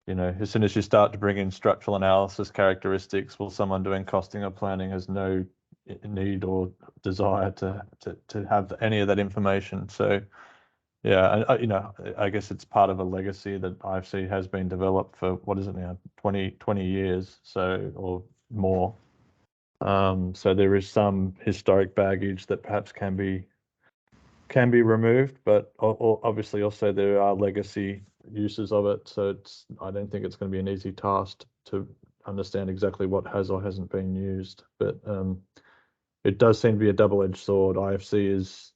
as soon as you start to bring in structural analysis characteristics, well, someone doing costing or planning has no need or desire to have any of that information. So, yeah, I guess it's part of a legacy that IFC has been developed for, what is it now, 20 years, so, or more. So there is some historic baggage that perhaps can be removed, but obviously also there are legacy uses of it. So I don't think it's going to be an easy task to understand exactly what has or hasn't been used. But it does seem to be a double-edged sword. IFC is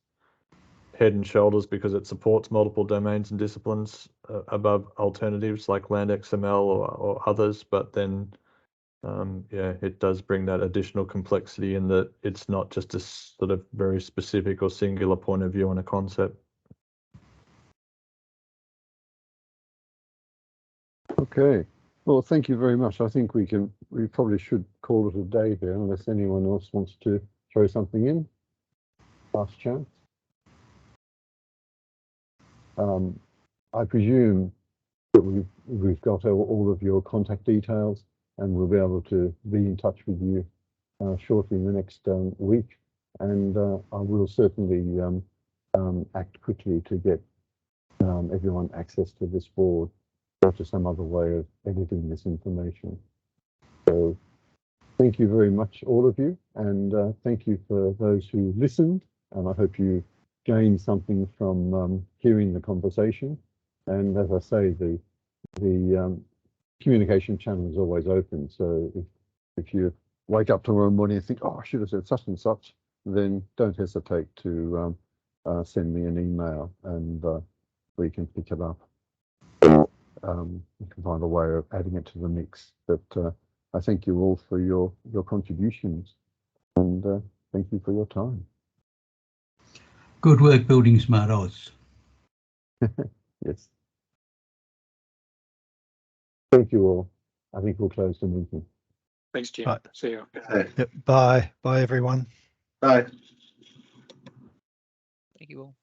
head and shoulders because it supports multiple domains and disciplines above alternatives like Land XML or others, but then it does bring that additional complexity in that it's not just a sort of very specific or singular point of view on a concept. Okay, well, thank you very much. I think we probably should call it a day here unless anyone else wants to throw something in. Last chance. I presume that we've got all of your contact details, and we'll be able to be in touch with you shortly in the next week. And I will certainly act quickly to get everyone access to this board or to some other way of editing this information. So thank you very much, all of you, and thank you for those who listened. And I hope you gained something from hearing the conversation. And as I say, the communication channel is always open. So if you wake up tomorrow morning and think, oh, I should have said such and such, then don't hesitate to send me an email, and we can pick it up. You can find a way of adding it to the mix. But I thank you all for your contributions, and thank you for your time. Good work building Smart Oz. Yes. Thank you all. I think we'll close the meeting. Thanks, Jim. Right. See you. Yep. Bye. Bye, everyone. Bye. Thank you all.